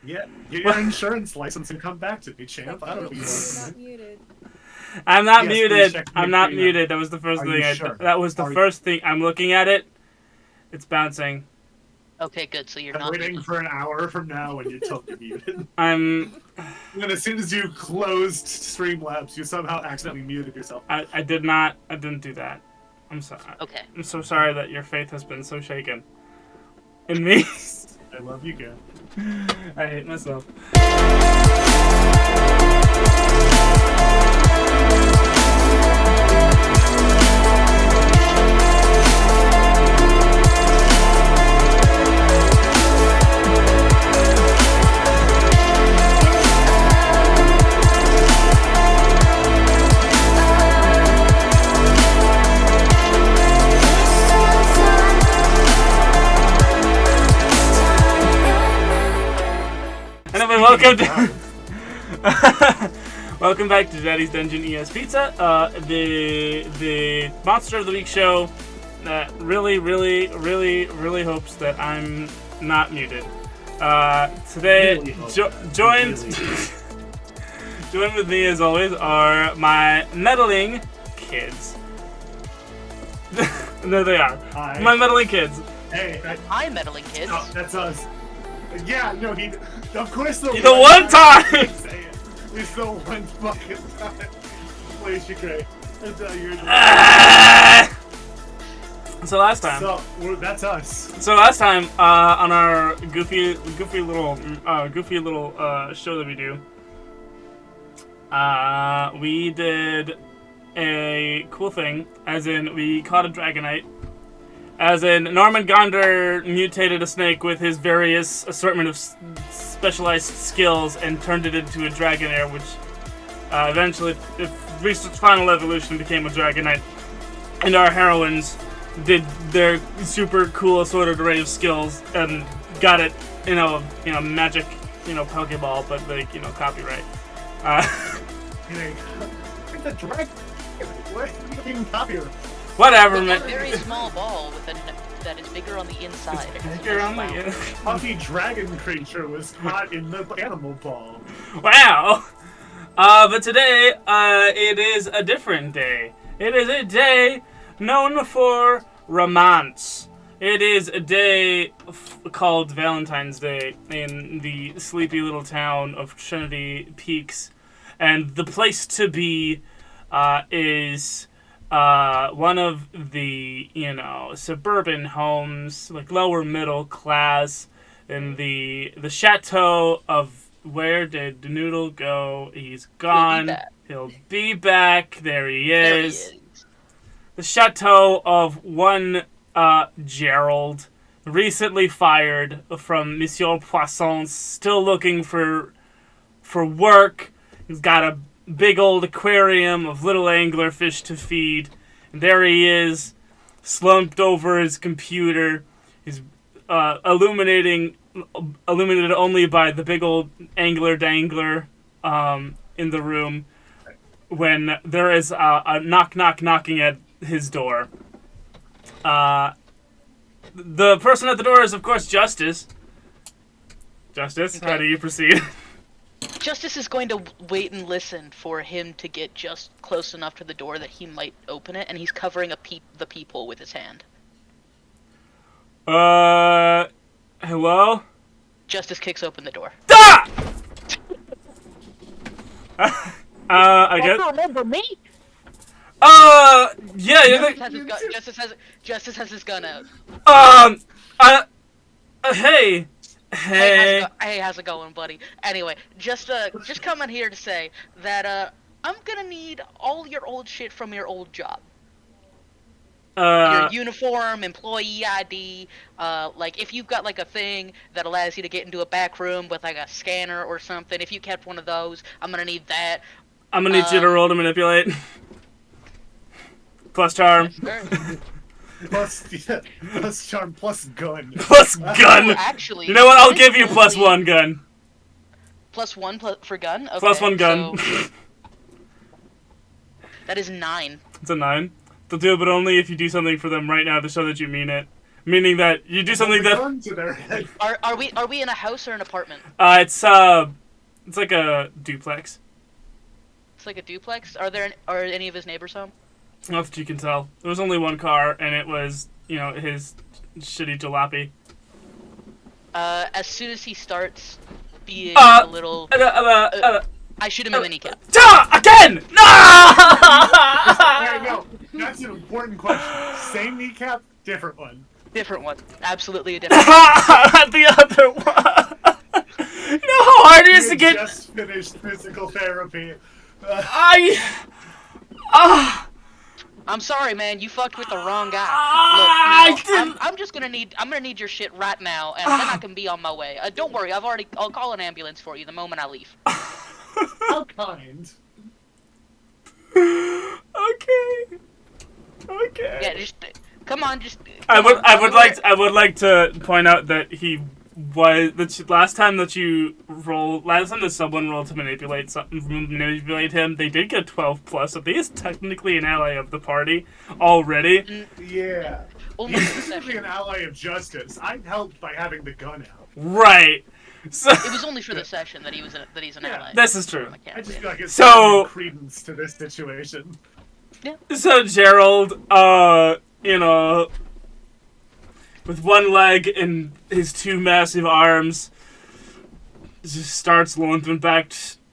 Yeah, get your insurance license and come back to me, champ. I don't know who you You're are. not muted. I'm not yes, muted. I'm not muted. That was the first thing. Sure? That was the first thing. I'm looking at it. It's bouncing. Okay, good. So you're I'm not waiting muted. for an hour from now when you're totally muted. And as soon as you closed Streamlabs, you somehow accidentally muted yourself. I did not. I didn't do that. I'm sorry. Okay. I'm so sorry that your faith has been so shaken in me. I love you, Gab. I hate myself. Anyway, welcome back to Daddy's Dungeon ES Pizza, the Monster of the Week show that really hopes that I'm not muted. Today, joined with me as always are my meddling kids. There they are. Hi. My meddling kids. Hey, Hi, meddling kids. no, that's us. Yeah, no, of course the one time! It's the one fucking time. Please, you great. So last time. So, that's us. So last time, on our goofy little show that we do, we did a cool thing, as in we caught a Dragonite, as in Norman Gonder mutated a snake with his various assortment of specialized skills and turned it into a Dragonair, which eventually it reached its final evolution and became a Dragonite. And our heroines did their super cool assorted array of skills and got it, magic, Pokeball, but like, copyright. The dragon. What? You even copyright. Whatever, With man. a very small ball that is bigger on the inside. Bigger on the Puffy dragon creature was caught in the animal ball. Wow. But today, it is a different day. It is a day known for romance. It is a day called Valentine's Day in the sleepy little town of Trinity Peaks. And the place to be is one of the, suburban homes, like lower middle class, in the chateau of where did the noodle go? He's gone. He'll be back. There he is. The chateau of one Gerald, recently fired from Monsieur Poisson, still looking for work. He's got a big old aquarium of little anglerfish to feed. And there he is, slumped over his computer. He's illuminated only by the big old angler dangler in the room, when there is a knocking at his door. The person at the door is, of course, Justice. Justice, okay. How do you proceed? Justice is going to wait and listen for him to get just close enough to the door that he might open it, and he's covering the peephole with his hand. Hello? Justice kicks open the door. Ah! I guess. You remember me? Yeah. Justice has his gun out. Hey. Hey, how's it going, buddy? Anyway, just coming here to say that I'm gonna need all your old shit from your old job. Your uniform, employee ID, like if you've got like a thing that allows you to get into a back room with like a scanner or something, if you kept one of those, I'm gonna need that. I'm gonna need you to roll to manipulate. Plus charm. Plus charm, plus gun. Plus gun! Actually, you know what? I'll give you plus one gun. Plus one for gun? Okay, plus one gun. So that is 9. It's a 9. They'll do it, but only if you do something for them right now to show that you mean it. Meaning that you do something that Gun to their head. Are we in a house or an apartment? it's like a duplex. It's like a duplex. Are any of his neighbors home? Not that you can tell. There was only one car, and it was his shitty jalopy. As soon as he starts being a little, I shoot him in the kneecap. Again! No! There you go. That's an important question. Same kneecap, different one. Different one. Absolutely a different one. The other one. You know how hard it is to get. Just finished physical therapy. I'm sorry, man. You fucked with the wrong guy. I Look, didn't. I'm gonna need your shit right now, and then I can be on my way. Don't worry. I'll call an ambulance for you the moment I leave. How kind. Okay. Yeah, just come on. Just. I would like to point out that he was last time that someone rolled to manipulate him, they did get 12+. So he is technically an ally of the party already. Yeah. Only He's for the specifically an session. ally of justice. I'm helped by having the gun out. Right. So It was only for the session that he's an Yeah. ally. this is true. I just feel like it's So- credence to this situation. So Gerald, with one leg and his two massive arms, just starts limping back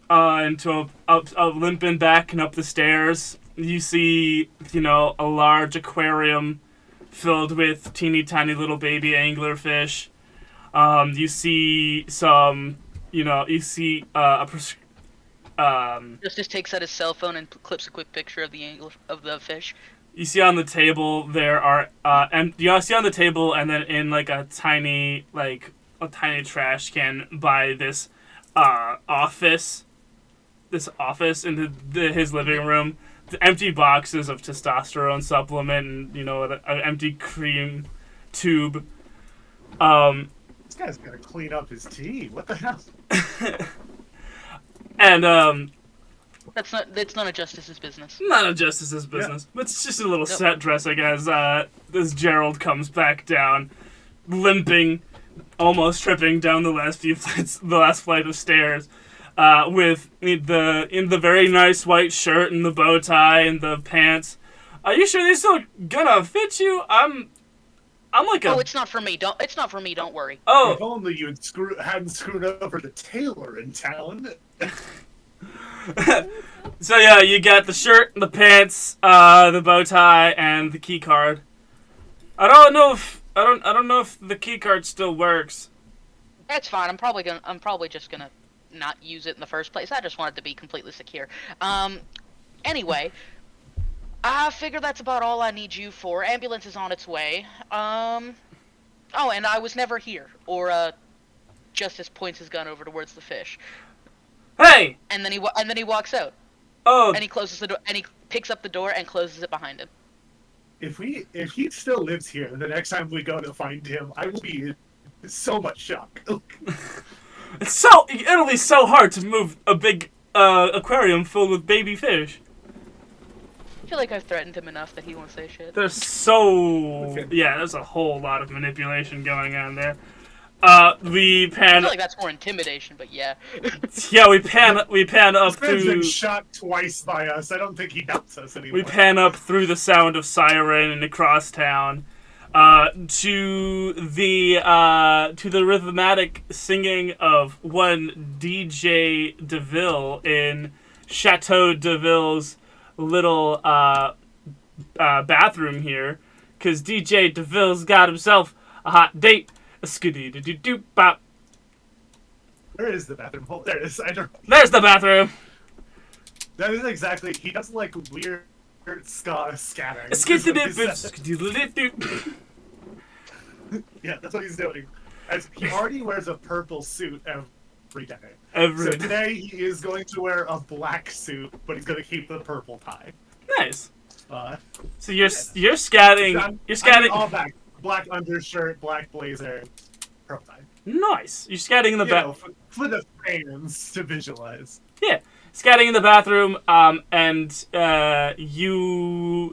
limping back and up the stairs. You see, a large aquarium filled with teeny tiny little baby anglerfish. You see some, Justice takes out his cell phone and clips a quick picture of the fish. You see on the table there are and you see on the table, and then in like a tiny trash can by this office in his living room, the empty boxes of testosterone supplement and an empty cream tube. This guy's gotta clean up his tea. What the hell? And That's none of Justice's business. none of Justice's business. But it's just a little set dressing as Gerald comes back down, limping, almost tripping down the last flight of stairs, with in the very nice white shirt and the bow tie and the pants. Are you sure these still gonna fit you? I'm like a. Oh, it's not for me. Don't worry. Oh, If only you hadn't screwed over the tailor in town. so yeah, you got the shirt, the pants, the bow tie, and the key card. I don't know if the key card still works. That's fine. I'm probably just gonna not use it in the first place. I just want it to be completely secure. Anyway, I figure that's about all I need you for. Ambulance is on its way. Oh, and I was never here. Or Justice points his gun over towards the fish. Hey! And then he walks out. Oh, And he closes the door. And he picks up the door and closes it behind him. If he still lives here, the next time we go to find him, I will be in so much shock. it'll be so hard to move a big aquarium filled with baby fish. I feel like I've threatened him enough that he won't say shit. There's a whole lot of manipulation going on there. We I pan. feel like that's more intimidation, but yeah. Yeah, we pan up This man's been through. shot twice by us. I don't think he doubts us anymore. We pan up through the sound of siren and across town, to the rhythmatic singing of one DJ DeVille in Chateau DeVille's little bathroom here, because DJ DeVille's got himself a hot date. A skiddy bop. Where is the bathroom? Oh, there it is. I don't. There's the bathroom. That is exactly. He does like weird scattering. Yeah, that's what he's doing. As he already wears a purple suit every day. So today he is going to wear a black suit, but he's going to keep the purple tie. Nice. So you're scatting. You're scatting. All black undershirt, black blazer, purple tie. Nice. You're scatting in the bathroom. For the fans to visualize. Yeah, scatting in the bathroom. And you're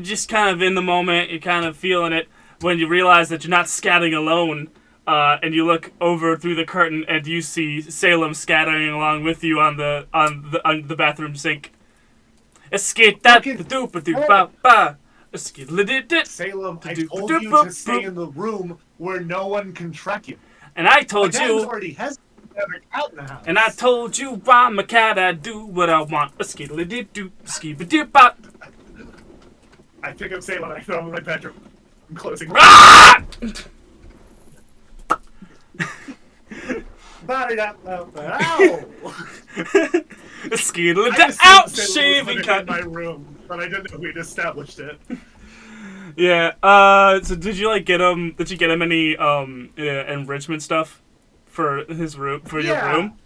just kind of in the moment. You're kind of feeling it. when you realize that you're not scatting alone, and you look over through the curtain and you see Salem scattering along with you on the bathroom sink. Escape that ba. Salem, I told you to stay in the room where no one can track you. And I told you. Already has out in the house. And I told you I'm a cat. I do what I want. A skiddly-doo, skibba-doo-bop. I pick up Salem and I throw him in my bedroom. I'm closing. Ah! Ow! Skiddly-doo, out, shaving cut. In my room, but I didn't know we'd established it. Yeah. So did you get him? Did you get him any enrichment stuff for his room? For your room?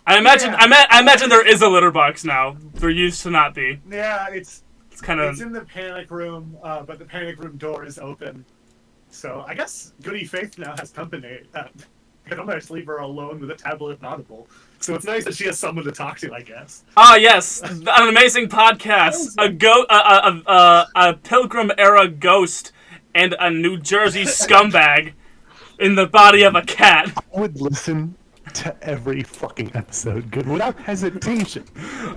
I imagine. Yeah. I imagine there is a litter box now. There used to not be. Yeah, it's kind of. It's in the panic room, but the panic room door is open. So I guess Goody Faith now has company. I don't let her leave her alone with a tablet and Audible. So it's nice that she has someone to talk to, I guess. Ah, yes, an amazing podcast. A Pilgrim era ghost and a New Jersey scumbag in the body of a cat. I would listen to every fucking episode, good, without hesitation.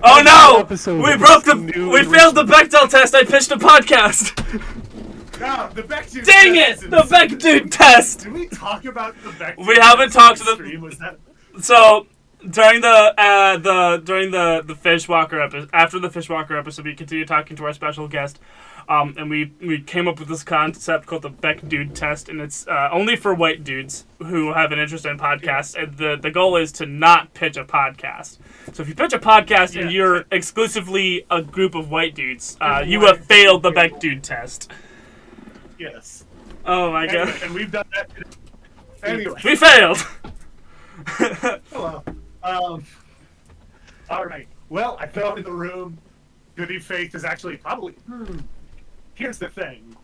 Oh no! We failed the Bechdel test. I pitched a podcast. No, the Bechdel Dang it! The Bechdel test. Did we talk about the Bechdel? We haven't talked to the stream. Was that? So during the Fishwalker episode, after the Fishwalker episode, we continued talking to our special guest, and we came up with this concept called the Bechdel test, and it's only for white dudes who have an interest in podcasts. And the goal is to not pitch a podcast. So if you pitch a podcast and you're exclusively a group of white dudes, you have failed the Bechdel test. Yes. Oh my god. And we've done that. Anyway. We failed. Hello. All right. Well, I fell in the room. Goody Faith is actually probably. Here's the thing.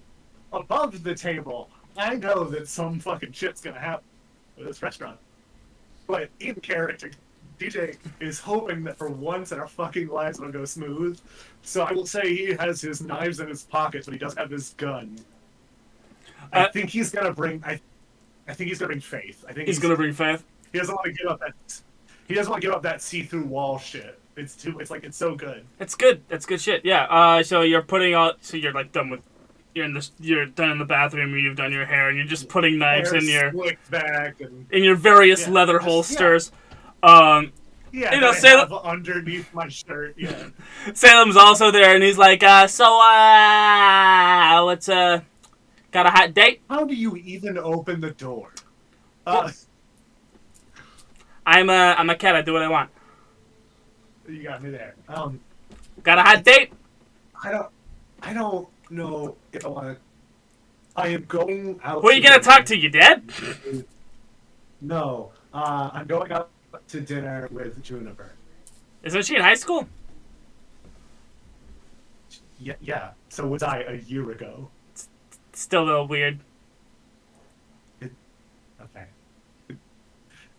Above the table, I know that some fucking shit's gonna happen with this restaurant. But in character, DJ is hoping that for once in our fucking lives it'll go smooth. So I will say he has his knives in his pockets, but he does have his gun. I think he's gonna bring. I think he's gonna bring Faith. I think he's gonna bring Faith. He doesn't want to give up that. He doesn't want to give up that see-through wall shit. It's too. It's so good. It's good. That's good shit. Yeah. So you're putting out. So you're done with. You're done in the bathroom. You've done your hair, and you're just putting knives in your. Slicked back and. In your various leather holsters. Yeah. Yeah. Salem underneath my shirt. Yeah. Salem's also there, and he's like, what's got a hot date? How do you even open the door? I'm a cat. I do what I want. You got me there. Got a hot date? I don't know if I want to. I am going out. Who are you gonna talk to? Your dad? No. I'm going out to dinner with Juniper. Isn't she in high school? Yeah. So was I a year ago. Still a little weird. Okay.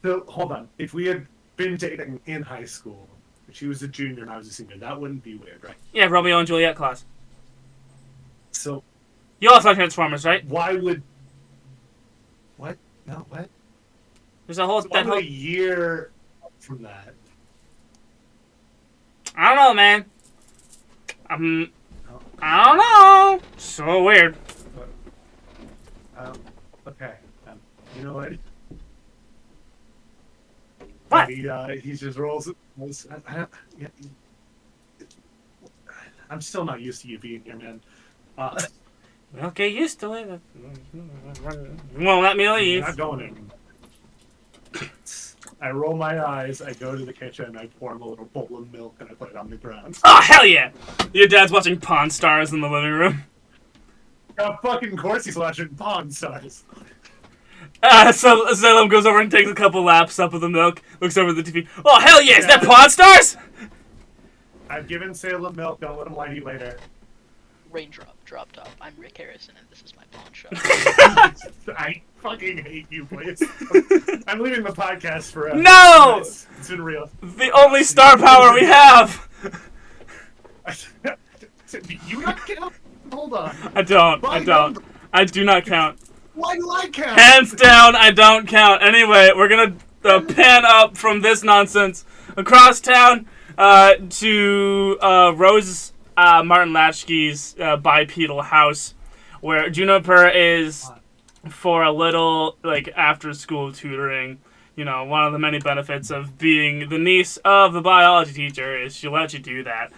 So, hold on. If we had been dating in high school, if she was a junior and I was a senior, that wouldn't be weird, right? Yeah, Romeo and Juliet class. So... You also like Transformers, right? Why would... What? No, what? There's a whole... So a year from that. I don't know, man. I don't know. So weird. Okay. You know what? What? He just rolls. I'm still not used to you being here, man. Well, get used to it. You won't let me leave. I'm not going anymore. I roll my eyes, I go to the kitchen, I pour him a little bowl of milk, and I put it on the ground. Oh, hell yeah! Your dad's watching Pawn Stars in the living room. Fucking course he's watching Pawn Stars. So Salem goes over and takes a couple laps up with the milk, looks over the TV. Oh, hell yeah! Is that Pawn Stars? I've given Salem milk, don't let him lie to you later. Raindrop, drop top. I'm Rick Harrison, and this is my pawn shop. I fucking hate you, please. I'm leaving the podcast forever. No! It's been real. The only star power we have! You got get up. Hold on. I don't. I do not count. Why do I count? Hands down, I don't count. Anyway, we're gonna pan up from this nonsense across town to Rose Martin Latchkey's bipedal house, where Juniper is for a little like after-school tutoring. You know, one of the many benefits of being the niece of the biology teacher is she'll let you do that.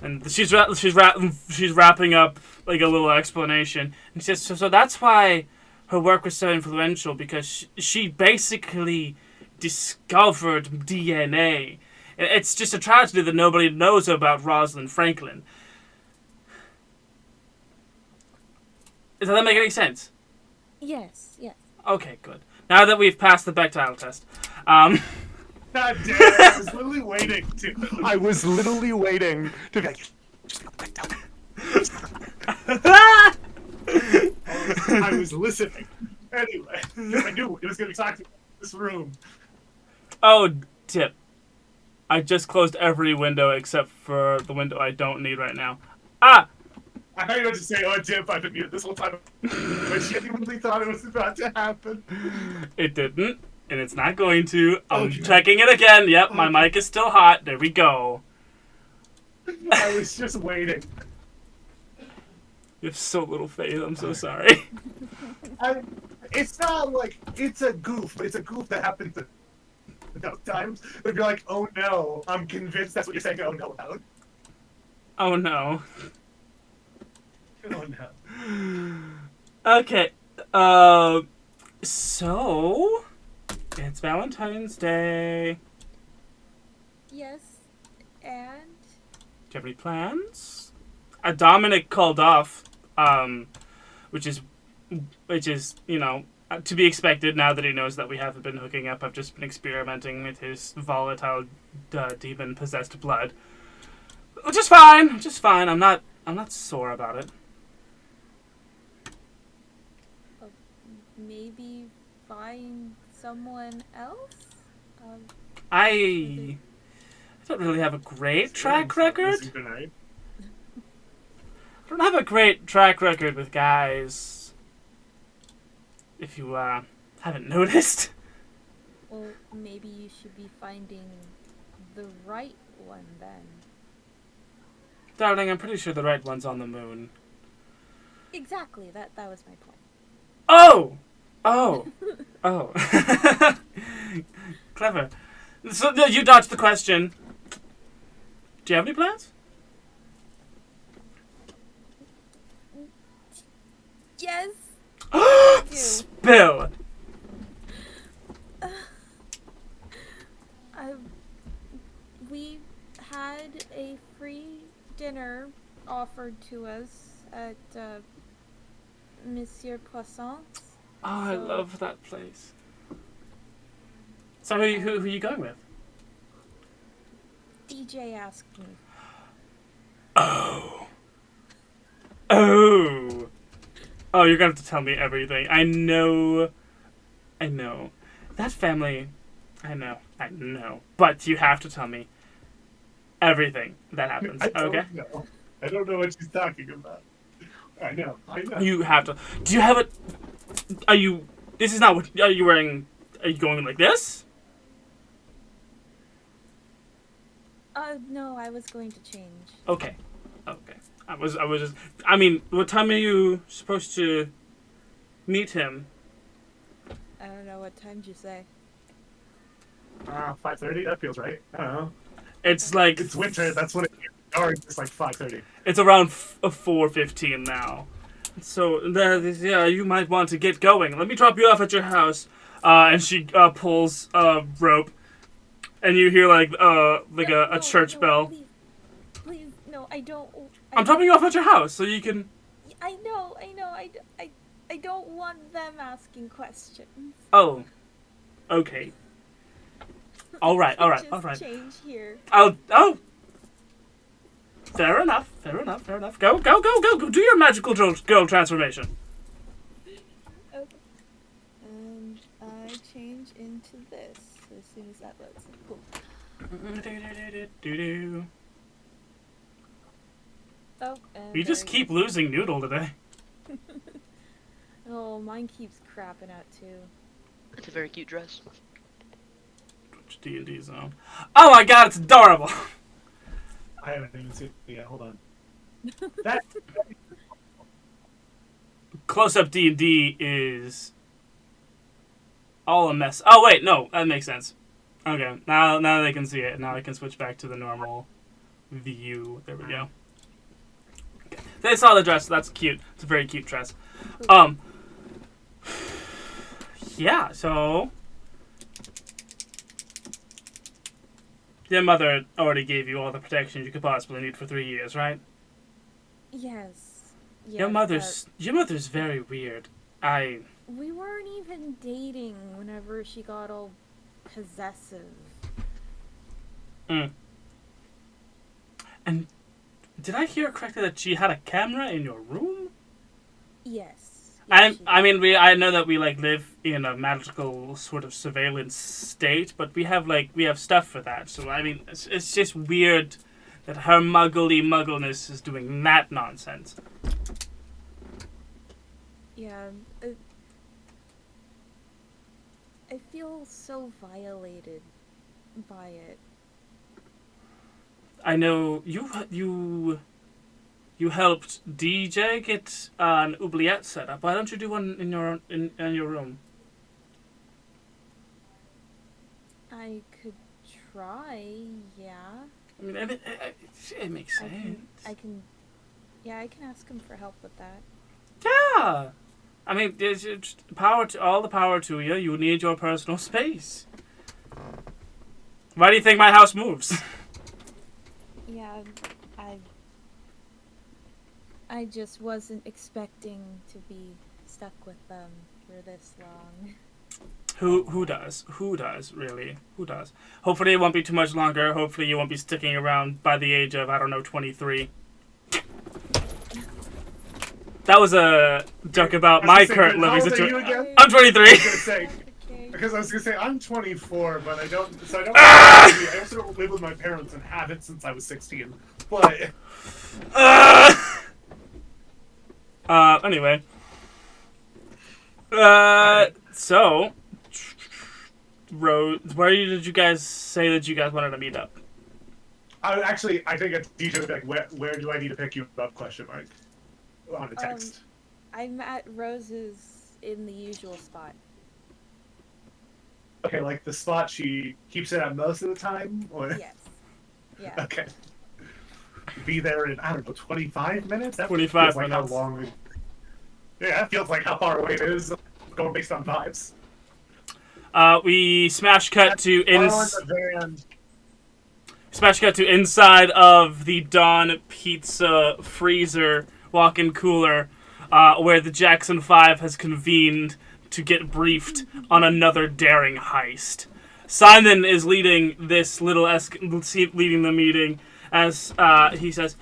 And she's wrapping up like a little explanation. And she says, so that's why her work was so influential, because she basically discovered DNA. It's just a tragedy that nobody knows about Rosalind Franklin. Does that make any sense? Yes. Okay, good. Now that we've passed the Bechdel test. God damn it, I was literally waiting to. I was literally waiting to be like, just go back down. I was listening. Anyway, I knew it was going to be toxic in this room. Oh, tip. I just closed every window except for the window I don't need right now. Ah! I thought you were going to say, oh, Dip, I've been muted this whole time. I genuinely thought it was about to happen. It didn't, and it's not going to. I'm Okay. checking it again. Yep, my mic is still hot. There we go. I was just waiting. You have so little faith. I'm so sorry. It's not like, it's a goof, but it's a goof that happens enough times. But you're like, oh no, I'm convinced that's what you're saying oh no about. Oh no. Oh no. Okay. So it's Valentine's Day. Yes. And Do you have any plans? Dominic called off, which is, you know, to be expected now that he knows that we haven't been hooking up. I've just been experimenting with his volatile, demon-possessed blood. Just fine. I'm not sore about it. maybe find someone else? I don't really have a great track record. I don't have a great track record with guys. If you haven't noticed. Well, maybe you should be finding the right one then. Darling, I'm pretty sure the right one's on the moon. Exactly, that was my point. Oh! Clever. So you dodged the question. Do you have any plans? Yes. Spill. We had a free dinner offered to us at Monsieur Poisson's. Oh, I love that place. So who are you going with? DJ asked me. Oh, you're gonna have to tell me everything. I know. That family, I know. But you have to tell me everything that happens, okay? I don't know what she's talking about. I know. You have to. Do you have it? Are you wearing, are you going like this? No, I was going to change. Okay. I was just, what time are you supposed to meet him? I don't know, what time did you say? 5:30? That feels right. I don't know. It's like... It's winter, that's when it's like 5:30. It's around 4:15 now. So, you might want to get going. Let me drop you off at your house. And she pulls a rope. And you hear a church bell. Please, no, I don't. I'm dropping you off at your house so you can... I know. I don't want them asking questions. Oh. Okay. All right. Just change here. Oh. Fair enough. Go. Do your magical girl transformation. Okay. And I change into this as soon as that loads. Cool. Oh, and You just keep losing Noodle today. Oh, mine keeps crapping out too. It's a very cute dress. Which D&D zone? Oh my god, it's adorable! I haven't even seen it yet. Hold on. That Close-up D&D is all a mess. Oh wait, no, that makes sense. Okay, now they can see it. Now I can switch back to the normal view. There we go. Okay. They saw the dress. That's cute. It's a very cute dress. Yeah. So your mother already gave you all the protection you could possibly need for 3 years, right? Yes. Your mother's very weird. We weren't even dating whenever she got all possessive. And did I hear correctly that she had a camera in your room? Yes. I know that we live in a magical sort of surveillance state, but we have stuff for that. So I mean, it's just weird that her muggleness is doing that nonsense. Yeah. I feel so violated by it. I know you helped DJ get an oubliette set up. Why don't you do one in your room? I could try, yeah. I mean, it makes sense. I can ask him for help with that. Yeah. I mean, it's all the power to you. You need your personal space. Why do you think my house moves? Yeah, I just wasn't expecting to be stuck with them for this long. Who does? Who does, really? Who does? Hopefully it won't be too much longer. Hopefully you won't be sticking around by the age of, 23. That was a joke about my current living situation. I'm 23! Because I was gonna say I'm 24, but I don't. So I don't. I also don't live with my parents and haven't since I was 16. But. Anyway. So. Rose, did you guys say that you guys wanted to meet up? I think a DJ would be like, where do I need to pick you up? Question mark. On a text. I'm at Rose's in the usual spot. Okay, like the spot she keeps it at most of the time? Or... Yes. Yeah. Okay. Be there in, 25 minutes? That 25 feels like minutes. How long... Yeah, that feels like how far away it is, going based on vibes. We smash cut to Smash cut to inside of the Dawn Pizza freezer walk-in cooler, where the Jackson 5 has convened to get briefed on another daring heist. Simon is leading this leading the meeting as he says,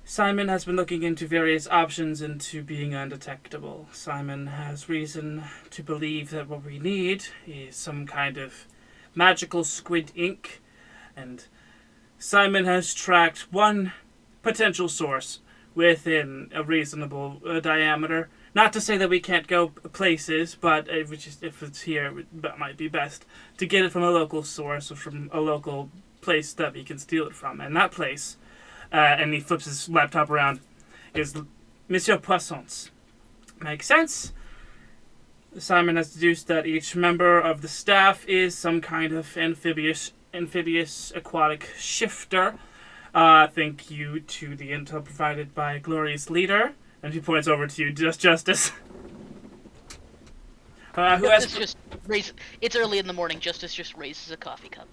Simon has been looking into various options into being undetectable. Simon has reason to believe that what we need is some kind of magical squid ink, and Simon has tracked one potential source within a reasonable diameter. Not to say that we can't go places, but if it's here, that might be best to get it from a local source or from a local place that we can steal it from. And that place, and he flips his laptop around, is Monsieur Poisson's. Makes sense? Simon has deduced that each member of the staff is some kind of amphibious aquatic shifter. Thank you to the intel provided by Glorious Leader. And he points over to you, Justice. It's early in the morning. Justice just raises a coffee cup.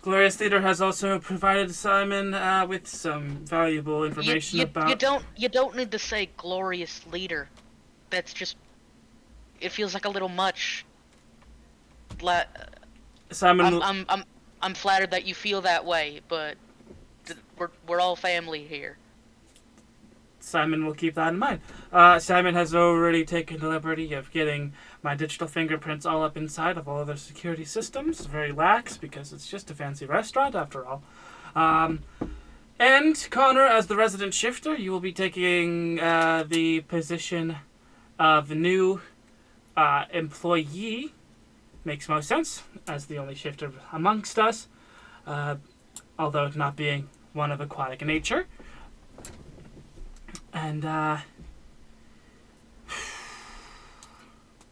Glorious Leader has also provided Simon with some valuable information about... You don't need to say Glorious Leader. That's just... It feels like a little much. Simon... I'm flattered that you feel that way, but we're all family here. Simon will keep that in mind. Simon has already taken the liberty of getting my digital fingerprints all up inside of all of their security systems. Very lax, because it's just a fancy restaurant, after all. And Connor, as the resident shifter, you will be taking the position of new employee. Makes most sense, as the only shifter amongst us, although not being one of aquatic nature. And,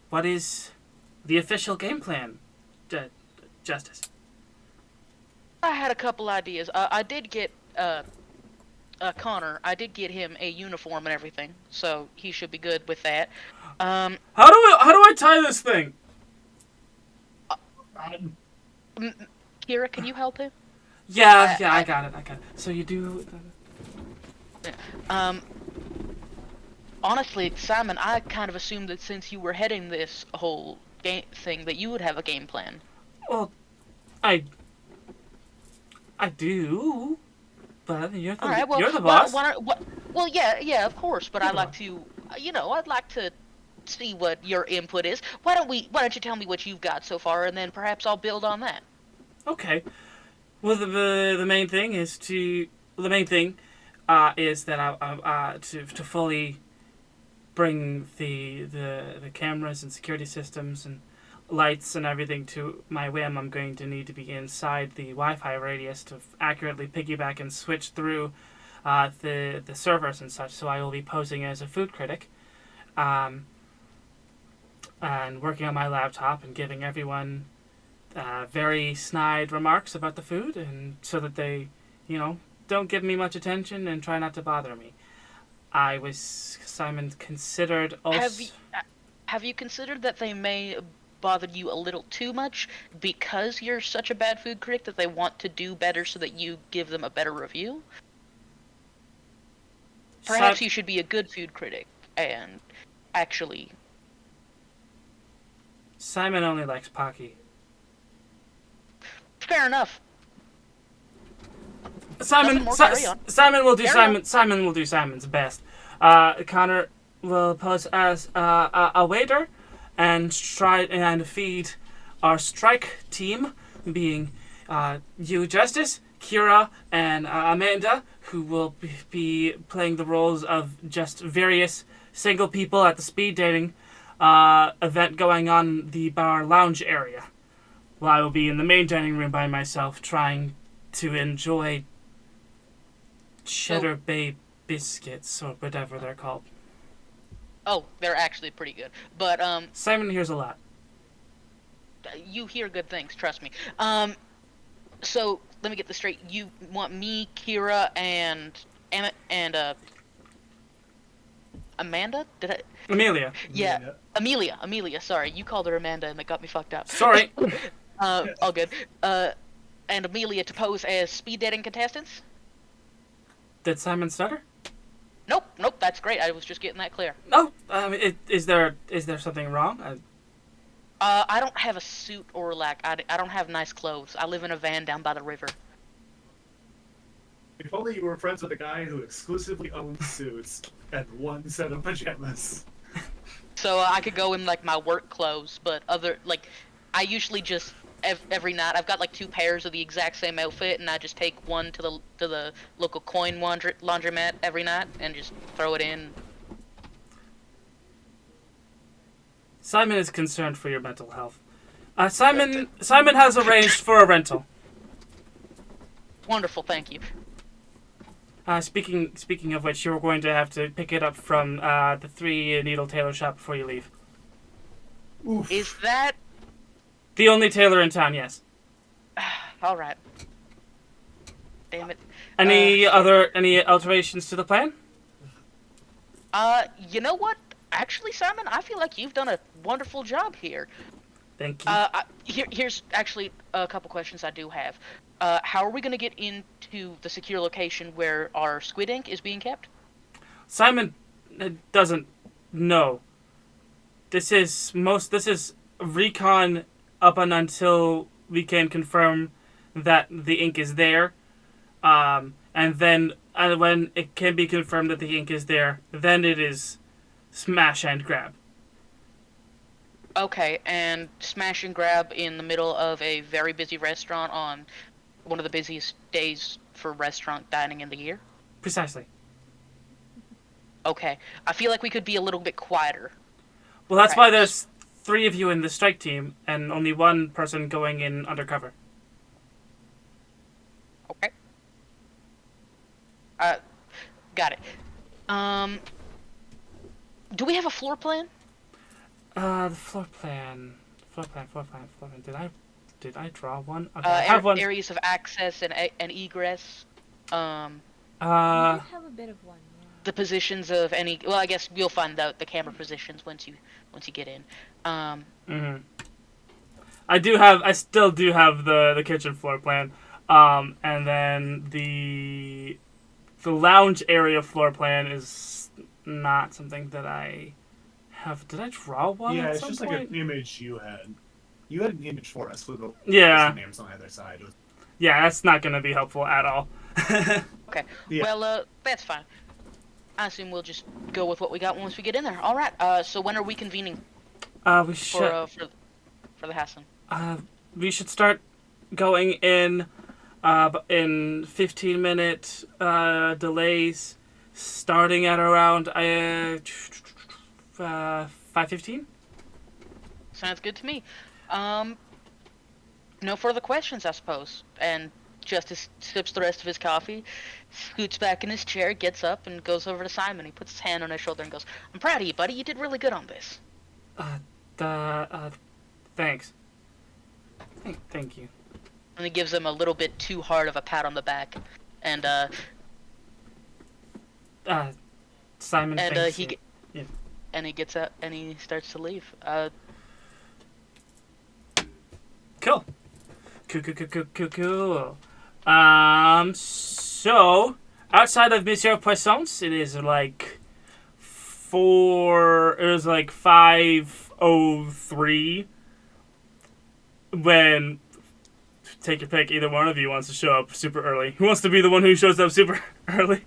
what is the official game plan, Justice? I had a couple ideas. I did get Connor. I did get him a uniform and everything, so he should be good with that. How do I tie this thing? Kira, can you help him? Yeah, I got it. So you do. Honestly, Simon, I kind of assumed that since you were heading this whole game thing, that you would have a game plan. Well, I do, but you're the, All right, well, you're the boss. Well, yeah, of course, but I'd like to, I'd like to see what your input is. Why don't you tell me what you've got so far, and then perhaps I'll build on that. Okay. Well, the main thing is that I to fully bring the cameras and security systems and lights and everything to my whim. I'm going to need to be inside the Wi-Fi radius to accurately piggyback and switch through the servers and such. So I will be posing as a food critic, and working on my laptop and giving everyone very snide remarks about the food, and so that they, don't give me much attention and try not to bother me. Simon considered also. Have you considered that they may bother you a little too much because you're such a bad food critic that they want to do better so that you give them a better review? Perhaps you should be a good food critic and actually. Simon only likes Pocky. Fair enough. Simon will do Simon will do Simon's best. Connor will pose as a waiter and try and feed our strike team, being you, Justice, Kira, and Amanda, who will be playing the roles of just various single people at the speed dating event going on in the bar lounge area. While I will be in the main dining room by myself, trying to enjoy Cheddar Bay biscuits, or whatever they're called. Oh, they're actually pretty good. But, Simon hears a lot. You hear good things, trust me. So, let me get this straight. You want me, Kira, and Amanda? Amelia. Yeah, Amelia, sorry. You called her Amanda and that got me fucked up. Sorry. All good. And Amelia to pose as speed dating contestants? Did Simon stutter? Nope, that's great. I was just getting that clear. No, is there something wrong? I don't have a suit or I don't have nice clothes. I live in a van down by the river. If only you were friends with a guy who exclusively owns suits and one set of pajamas. So I could go in my work clothes, but I usually just every night I've got 2 pairs of the exact same outfit, and I just take one to the local coin laundromat every night and just throw it in. Simon is concerned for your mental health. Simon has arranged for a rental. Wonderful, thank you. Speaking of which, you're going to have to pick it up from the 3 Needle Tailor shop before you leave. Oof. Is that the only tailor in town? Yes. all right? Damn it. Any alterations to the plan? You know what? Actually, Simon, I feel like you've done a wonderful job here. Thank you. Here's actually a couple questions I do have. How are we going to get into the secure location where our squid ink is being kept? Simon doesn't know. This is recon up until we can confirm that the ink is there. And then when it can be confirmed that the ink is there, then it is smash and grab. Okay, and smash and grab in the middle of a very busy restaurant on one of the busiest days for restaurant dining in the year? Precisely. Okay. I feel like we could be a little bit quieter. Well, that's why Perhaps. there's 3 of you in the strike team and only 1 person going in undercover. Okay. Got it. Do we have a floor plan? The floor plan. Did I draw one? Okay, I have one. Areas of access and egress. You might have a bit of one, yeah. The positions of any. Well, I guess we'll find out the camera positions once you get in. I still do have the kitchen floor plan. And then the lounge area floor plan is not something that I have. Did I draw one? Yeah, at it's some just point? like an image you had. You had an image for us with the names on either side. Yeah, that's not going to be helpful at all. Okay. Yeah. Well, that's fine. I assume we'll just go with what we got once we get in there. All right. So when are we convening We should. for the Hassan? We should start going in 15-minute delays, starting at around 5:15. Sounds good to me. No further questions, I suppose. And Justice sips the rest of his coffee, scoots back in his chair, gets up, and goes over to Simon. He puts his hand on his shoulder and goes, "I'm proud of you, buddy. You did really good on this." Thanks. Thank you. And he gives him a little bit too hard of a pat on the back. And Simon. and thanks. and he gets up and he starts to leave. Cool. Cool. So outside of Monsieur Poisson's, it is like 5:03 when, take your pick, either one of you wants to show up super early. Who wants to be the one who shows up super early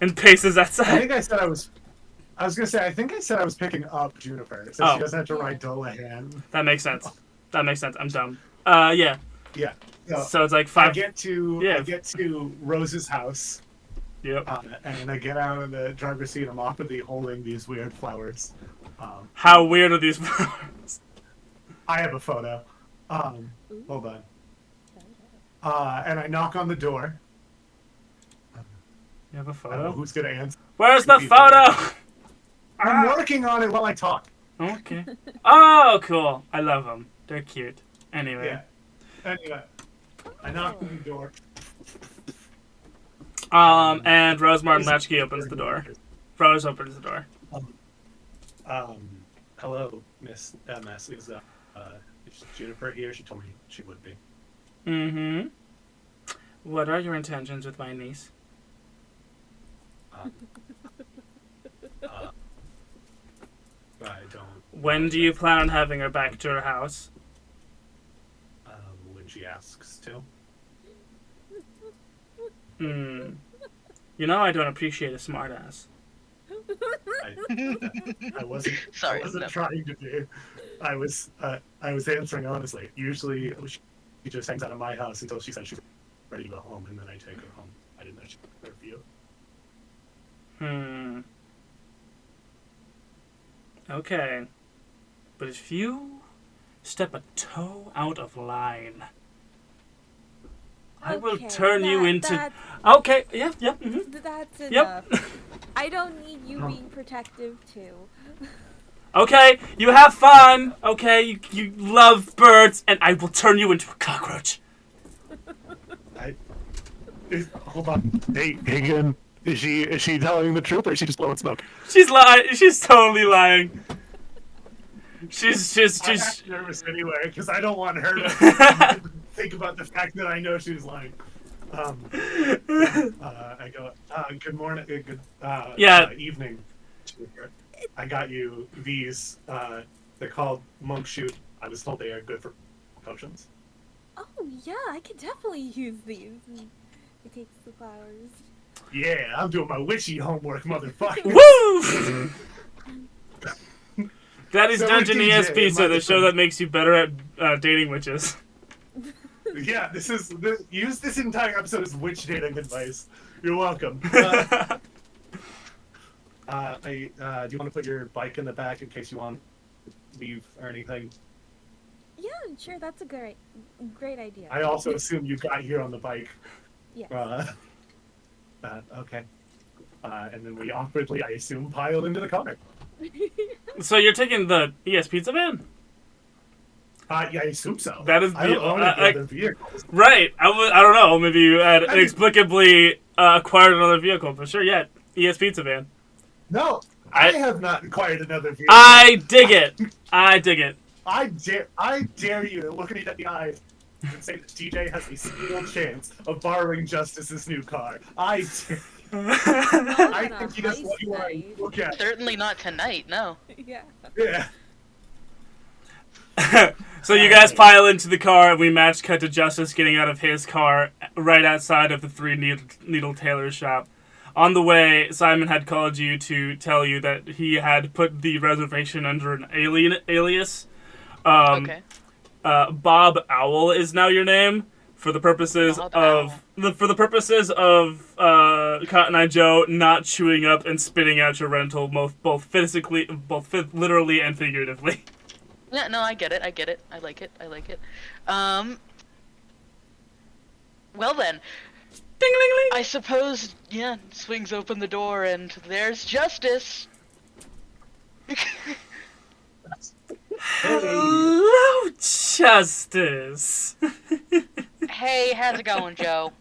and paces outside? I think I said I was gonna say I think I said I was picking up Juniper, so she doesn't have to ride Dolahan. That makes sense. I'm dumb. Yeah. Yeah. So it's like 5. I get to Rose's house. Yep. And I get out of the driver's seat. I'm awkwardly holding these weird flowers. How weird are these flowers? I have a photo. Hold on. And I knock on the door. You have a I don't know photo? who's gonna answer? Where's the People. photo? I'm working on it while I talk. Okay. Oh, cool. I love them. They're cute. Anyway. Yeah. Anyway, I knock on the door. And Rose Martin Latchkey opens the door. Rose opens the door. Hello, Miss MS. Is Juniper here? She told me she would be. Mm-hmm. What are your intentions with my niece? I don't. When do you plan on having her back to her house? When she asks to. Hmm. You know I don't appreciate a smartass. I wasn't. Sorry, I wasn't no. trying to be. I was answering honestly. Usually, she just hangs out at my house until she says she's ready to go home, and then I take her home. I didn't know she was there for you. Okay. But if you step a toe out of line, I will turn you into... Okay, yeah, mm-hmm. That's enough. Yep. I don't need you being protective, too. Okay, you have fun. Okay, you love birds, and I will turn you into a cockroach. Hold on. Hey, Hagen, is she telling the truth or is she just blowing smoke? She's lying. She's totally lying. She's I'm nervous anyway because I don't want her to think about the fact that I know she's lying. I go, good morning, good evening. I got you these. They're called monk shoot. I was told they are good for potions. Oh, yeah, I could definitely use these. He takes the flowers. Yeah, I'm doing my witchy homework, motherfucker. Woo! That is So Dungeon DJ, ESP, so the show that makes you better at dating witches. Yeah, use this entire episode as witch dating advice. You're welcome. Do you want to put your bike in the back in case you want to leave or anything? Yeah, sure. That's a great idea. I also assume you got here on the bike. Yeah. Okay. And then we awkwardly, I assume, piled into the car. So you're taking the ES Pizza van? Yeah, I assume so. That is I don't own any other vehicles. Right. I don't know. Maybe you had inexplicably acquired another vehicle. For sure, yeah. ES Pizza van. No, I have not acquired another vehicle. I dig it. I dig it. I dare you to look at me in the eyes and say that DJ has a single chance of borrowing Justice's new car. I think he does what you want to look at. Certainly not tonight, no. Yeah. Yeah. So you guys pile into the car, and we match cut to Justice getting out of his car right outside of the Three Needle Tailor shop. On the way, Simon had called you to tell you that he had put the reservation under an alias. Okay. Bob Owl is now your name for the purposes of Cotton Eye Joe not chewing up and spitting out your rental, both literally and figuratively. Yeah, no, I get it. I like it. Well then. Ding, ling, ling. I suppose, yeah, swings open the door and there's Justice. Hello, Justice. Hey, how's it going, Joe?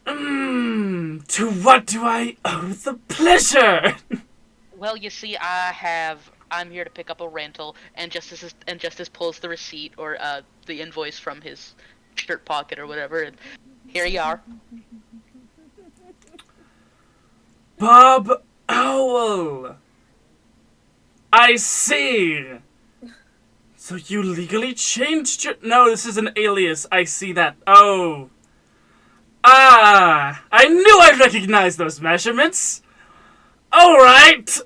To what do I owe the pleasure? Well, you see, I'm here to pick up a rental, and Justice pulls the receipt or the invoice from his shirt pocket or whatever, and here you are. Bob Owl. I see. So you legally changed your... No, this is an alias. I see that. Oh. Ah. I knew I'd recognize those measurements. All right.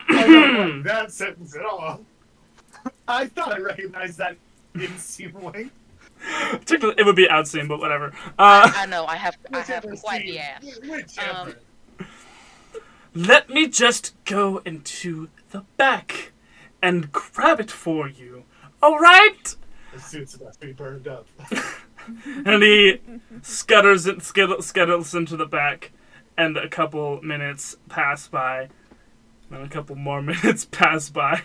I don't like that sentence at all. I thought I recognized that in-scene. It would be outseen, but whatever. I know, I have quite the ass. Let me just go into the back and grab it for you. All right? The suit's about to be burned up. And he scuttles into the back, and a couple minutes pass by, and a couple more minutes pass by.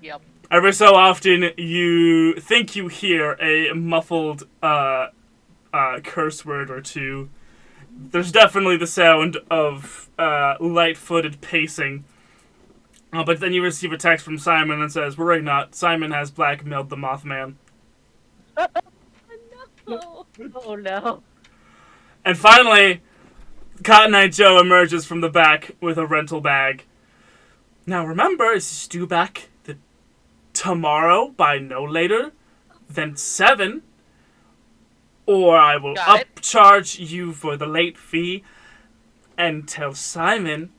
Yep. Every so often, you think you hear a muffled curse word or two. There's definitely the sound of light-footed pacing. But then you receive a text from Simon that says, "Worry not, Simon has blackmailed the Mothman." No. Oh no. And finally, Cotton Eye Joe emerges from the back with a rental bag. Now remember, this is due back tomorrow by no later than 7, or I will upcharge you for the late fee, and tell Simon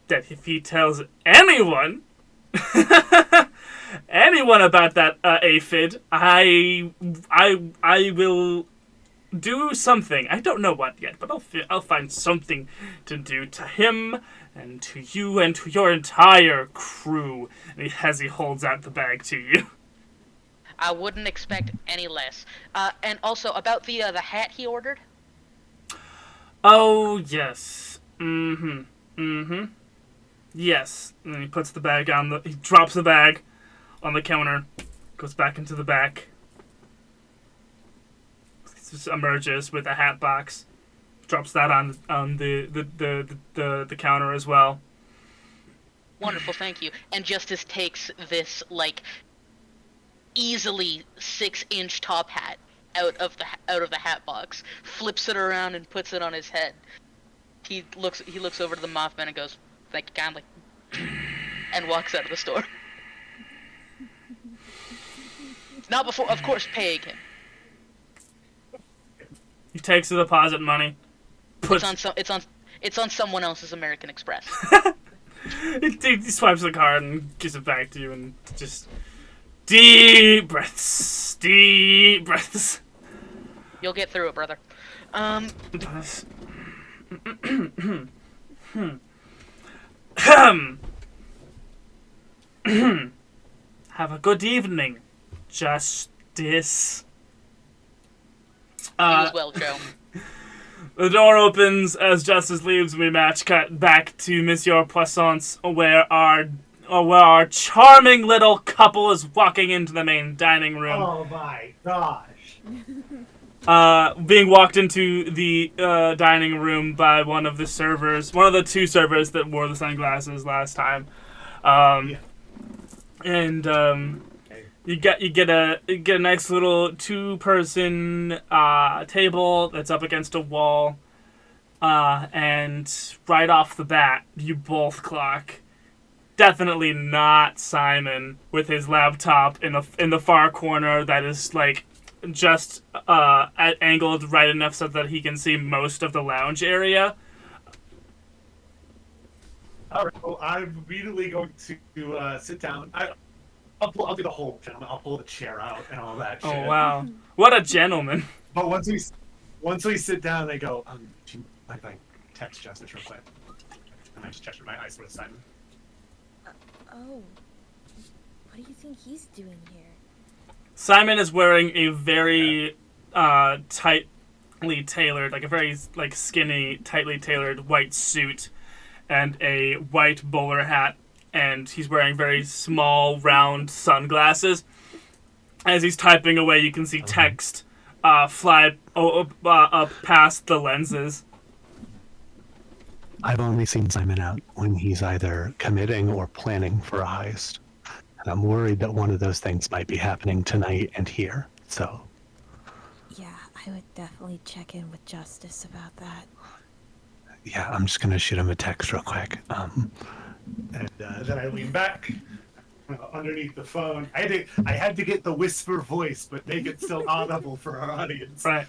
that if he tells anyone about that aphid, I will do something. I don't know what yet, but I'll find something to do to him and to you and to your entire crew. As he holds out the bag to you. I wouldn't expect any less. And also about the hat he ordered. Oh yes. Yes. And then he puts the bag he drops the bag on the counter, goes back into the back, just emerges with a hat box, drops that on the counter as well. Wonderful, thank you. And Justice takes this easily 6-inch top hat out of the hat box, flips it around and puts it on his head. He looks over to the Mothman and goes, "Thank you kindly," and walks out of the store. Not before, of course, paying him. He takes the deposit money. It's on someone else's American Express. He swipes the card and gives it back to you, and just deep breaths. deep breaths. You'll get through it, brother. Have a good evening, Justice. You as well, Joe. The door opens as Justice leaves, and we match cut back to Monsieur Poisson's, where our charming little couple is walking into the main dining room. Oh my gosh. Being walked into the dining room by one of the two servers that wore the sunglasses last time. And you get a nice little 2-person table that's up against a wall, and right off the bat, you both clock. Definitely not Simon with his laptop in the far corner that is like just angled right enough so that he can see most of the lounge area. All right, well, I'm immediately going to sit down. I'll do the whole gentleman. I'll pull the chair out and all that shit. Oh wow, what a gentleman! But once we sit down, they go, do you mind if I text Justice real quick? And I just gesture my eyes towards Simon. Oh. What do you think he's doing here? Simon is wearing a very tightly tailored, like a very like skinny, tightly tailored white suit and a white bowler hat, and he's wearing very small, round sunglasses. As he's typing away, you can see text fly up past the lenses. I've only seen Simon out when he's either committing or planning for a heist. And I'm worried that one of those things might be happening tonight and here, so... Yeah, I would definitely check in with Justice about that. Yeah, I'm just gonna shoot him a text real quick. And then I lean back underneath the phone. I had to get the whisper voice, but make it still audible for our audience. Right.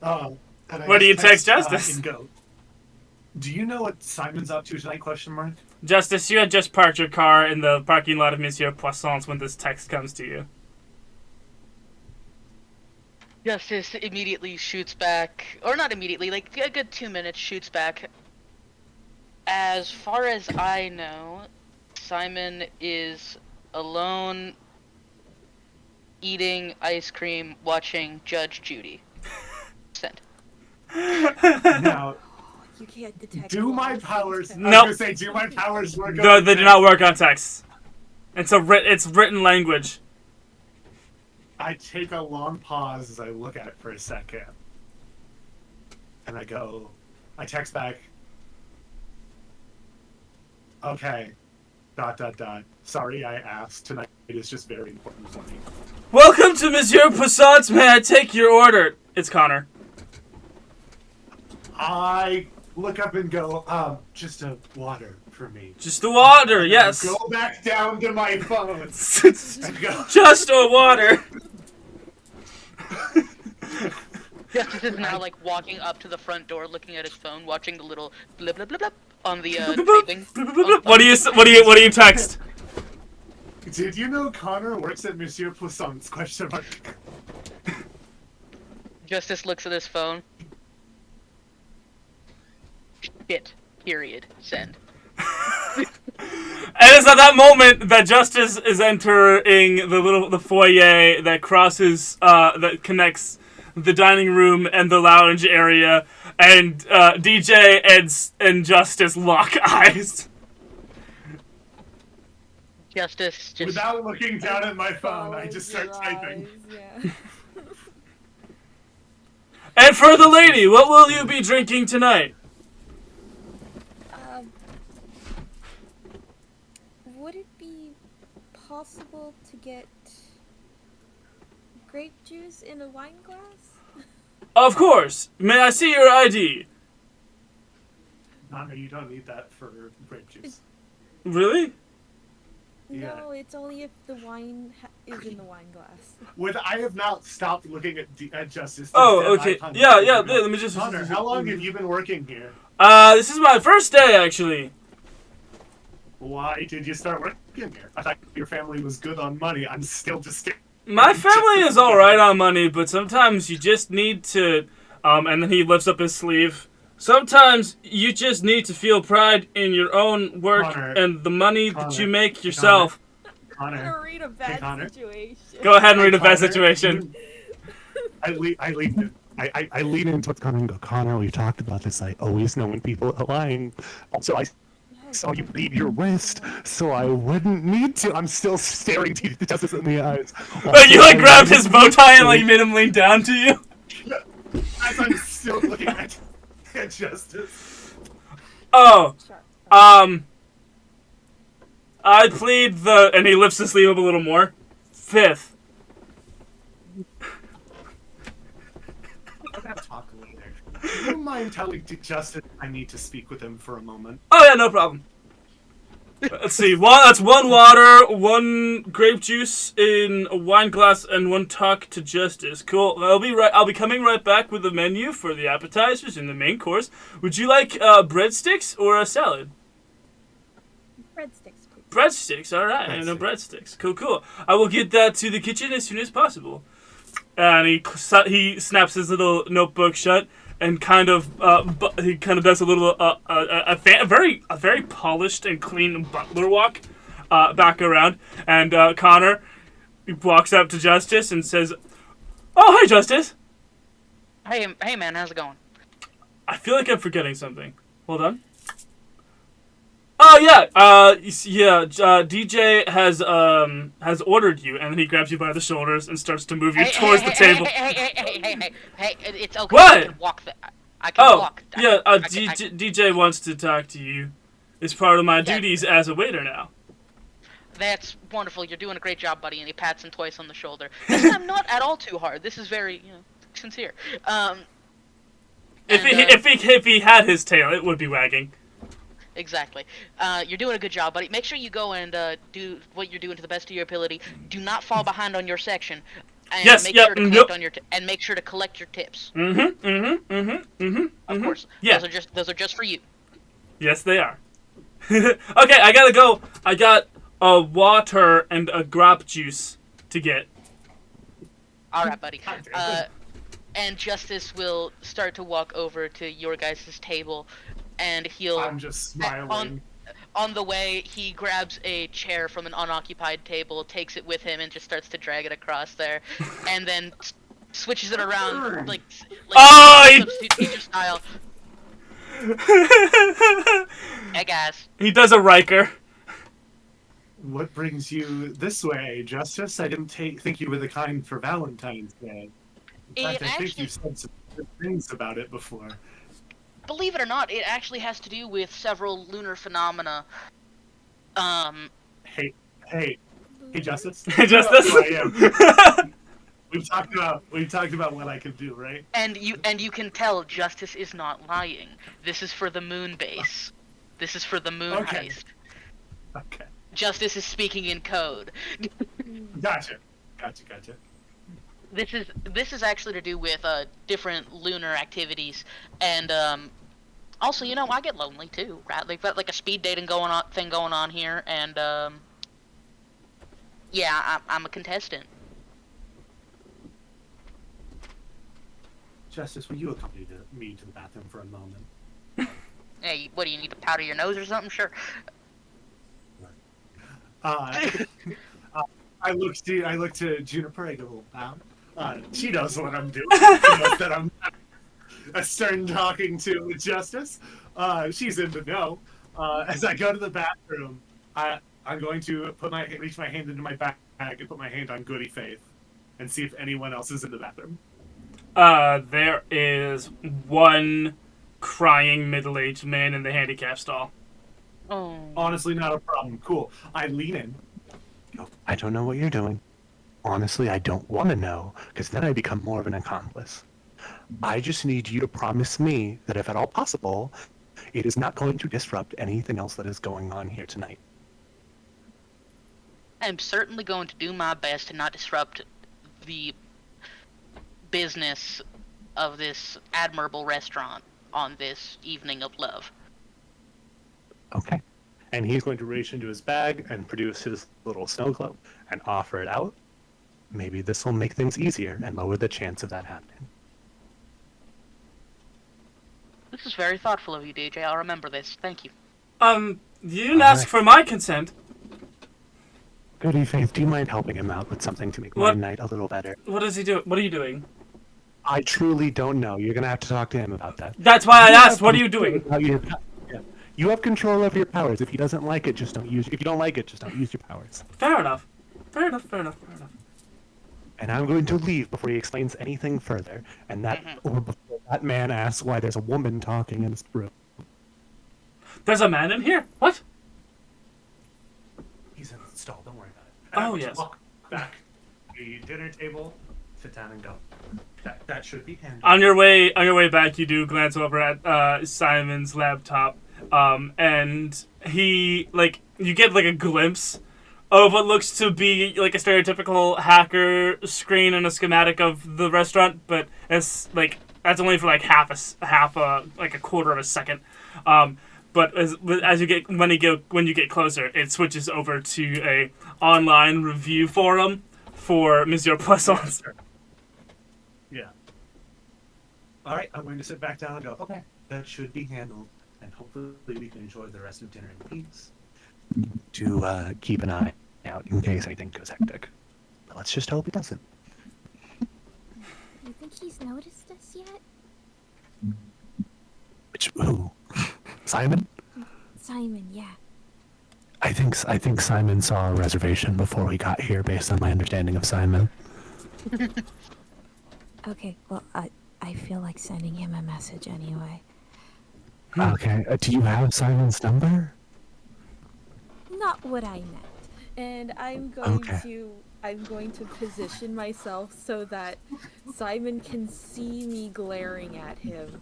What do you text Justice? And go, do you know what Simon's up to tonight? ? Justice, you had just parked your car in the parking lot of Monsieur Poisson's when this text comes to you. Justice immediately shoots back, or not immediately, like a good 2 minutes shoots back. As far as I know, Simon is alone, eating ice cream, watching Judge Judy. Send. Now, You can't detect. do my powers? No. I was gonna say, do my powers work? No, on they do not work on text. It's written language. I take a long pause as I look at it for a second, and I text back. Okay. ... Sorry I asked. Tonight is just very important for me. Welcome to Monsieur Poisson's. May I take your order? It's Connor. I look up and go, just a water for me. Just the water, yes. Go back down to my phone. And go, Just a water. Justice is now like walking up to the front door, looking at his phone, watching the little blip blip blip blip on the typing. What do you text? did you know Connor works at Monsieur Poisson's? ? Justice looks at his phone. Shit. Period. Send. And it's at that moment that Justice is entering the foyer that crosses that connects the dining room and the lounge area, and DJ and Justice lock eyes. Justice just Without looking down at my phone, I just start typing. Yeah. And for the lady, what will you be drinking tonight? Would it be possible to get grape juice in a wine glass? Of course. May I see your ID? No, you don't need that for grape juice. Really? Yeah. No, it's only if the wine is in the wine glass. I have now stopped looking at Justice. Oh, okay. Yeah. Let me just. Connor, how long have you been working here? This is my first day, actually. Why did you start working here? I thought your family was good on money. I'm still just My family is all right on money, but sometimes you just need to. And then he lifts up his sleeve. Sometimes you just need to feel pride in your own work Connor, and the money that you Connor, make yourself. I'm Connor, gonna read a bad Connor. situation. Go ahead and read a bad Connor, situation. I lean in. I lean in towards Connor and go, Connor, we've talked about this. I always know when people are lying. Also, I saw you bleed your wrist, so I wouldn't need to. I'm still staring Justice in the eyes. Like you like Also, grabbed his bow tie and like made him lean down to you. As I'm still looking at Justice. Oh, Sure. I plead the, and he lifts his sleeve up a little more. 5th. I'm gonna talk a little there. Do you mind telling Justice I need to speak with him for a moment? Oh yeah, no problem. Let's see. That's 1 water, 1 grape juice in a wine glass, and 1 talk to Justice. Cool. I'll be coming right back with the menu for the appetizers and the main course. Would you like breadsticks or a salad? Breadsticks, please. Breadsticks. All right, and breadsticks. Cool. I will get that to the kitchen as soon as possible. And he snaps his little notebook shut. And he kind of does a little a very polished and clean butler walk back around, and Connor walks up to Justice and says, "Oh, hi, Justice. Hey man, how's it going? I feel like I'm forgetting something. Hold on. Oh yeah, DJ has ordered you," and then he grabs you by the shoulders and starts to move you towards the table. Hey, it's okay. What? I can walk. I can walk. Yeah, DJ wants to talk to you. It's part of my duties as a waiter now. That's wonderful. You're doing a great job, buddy. And he pats him twice on the shoulder. This time, not at all too hard. This is very, sincere. If he had his tail, it would be wagging. Exactly. You're doing a good job, buddy. Make sure you go and do what you're doing to the best of your ability. Do not fall behind on your section. And make sure to collect on your and make sure to collect your tips. Of course. Yeah. Those are just for you. Yes, they are. Okay, I gotta go. I got a water and a grape juice to get. All right, buddy. And Justice will start to walk over to your guys' table, and he'll. I'm just smiling. On the way, he grabs a chair from an unoccupied table, takes it with him, and just starts to drag it across there, and then switches it around like substitute teacher style. Hey guys. He does a Riker. What brings you this way, Justice? I didn't think you were the kind for Valentine's Day. In fact, I think you said some good things about it before. Believe it or not, it actually has to do with several lunar phenomena. Hey, Justice. Hey, Justice. We've talked about what I could do, right? And you can tell Justice is not lying. This is for the moon base. This is for the moon heist. Okay. Justice is speaking in code. Gotcha. This is actually to do with different lunar activities, and also, I get lonely too, right? They've got like a speed dating going on here, and yeah, I'm a contestant. Justice, will you accompany me to the bathroom for a moment? Hey, what do you need to powder your nose or something? Sure. I look to Juniper. I go, she knows what I'm doing. She knows that I'm a stern talking to Justice. She's in the know. As I go to the bathroom, I'm going to reach my hand into my bag and put my hand on Goody Faith and see if anyone else is in the bathroom. There is one crying middle-aged man in the handicap stall. Oh. Honestly, not a problem. Cool. I lean in. I don't know what you're doing. Honestly, I don't want to know, because then I become more of an accomplice. I just need you to promise me that if at all possible, it is not going to disrupt anything else that is going on here tonight. I'm certainly going to do my best to not disrupt the business of this admirable restaurant on this evening of love. Okay. And he's going to reach into his bag and produce his little snow globe and offer it out. Maybe this will make things easier and lower the chance of that happening. This is very thoughtful of you, DJ. I'll remember this. Thank you. You didn't ask for my consent. Goody Faith, do you mind helping him out with something to make my night a little better? What does he do? What are you doing? I truly don't know. You're gonna have to talk to him about that. That's why I asked. What are you doing? You have control over your powers. If he doesn't like it, just don't use. If you don't like it, just don't use your powers. Fair enough. Fair enough. And I'm going to leave before he explains anything further. And that, or before that man asks why there's a woman talking in this room. There's a man in here? What? He's in the stall. Don't worry about it. Oh, yes. Walk back to the dinner table, sit down and go. That should be handy. On your way back, you do glance over at Simon's laptop, and he you get a glimpse of what looks to be a stereotypical hacker screen and a schematic of the restaurant, but it's that's only for a quarter of a second. But as you get when you get closer, it switches over to a online review forum for Monsieur Poissons. Yeah. All right, I'm going to sit back down and go, okay, that should be handled, and hopefully we can enjoy the rest of dinner in peace. To keep an eye out in case anything goes hectic. But let's just hope it doesn't. You think he's noticed us yet? Who? Simon? Simon, yeah. I think Simon saw a reservation before we got here, based on my understanding of Simon. Okay, well, I feel like sending him a message anyway. Okay, do you have Simon's number? Not what I meant. And I'm going to position myself so that Simon can see me glaring at him,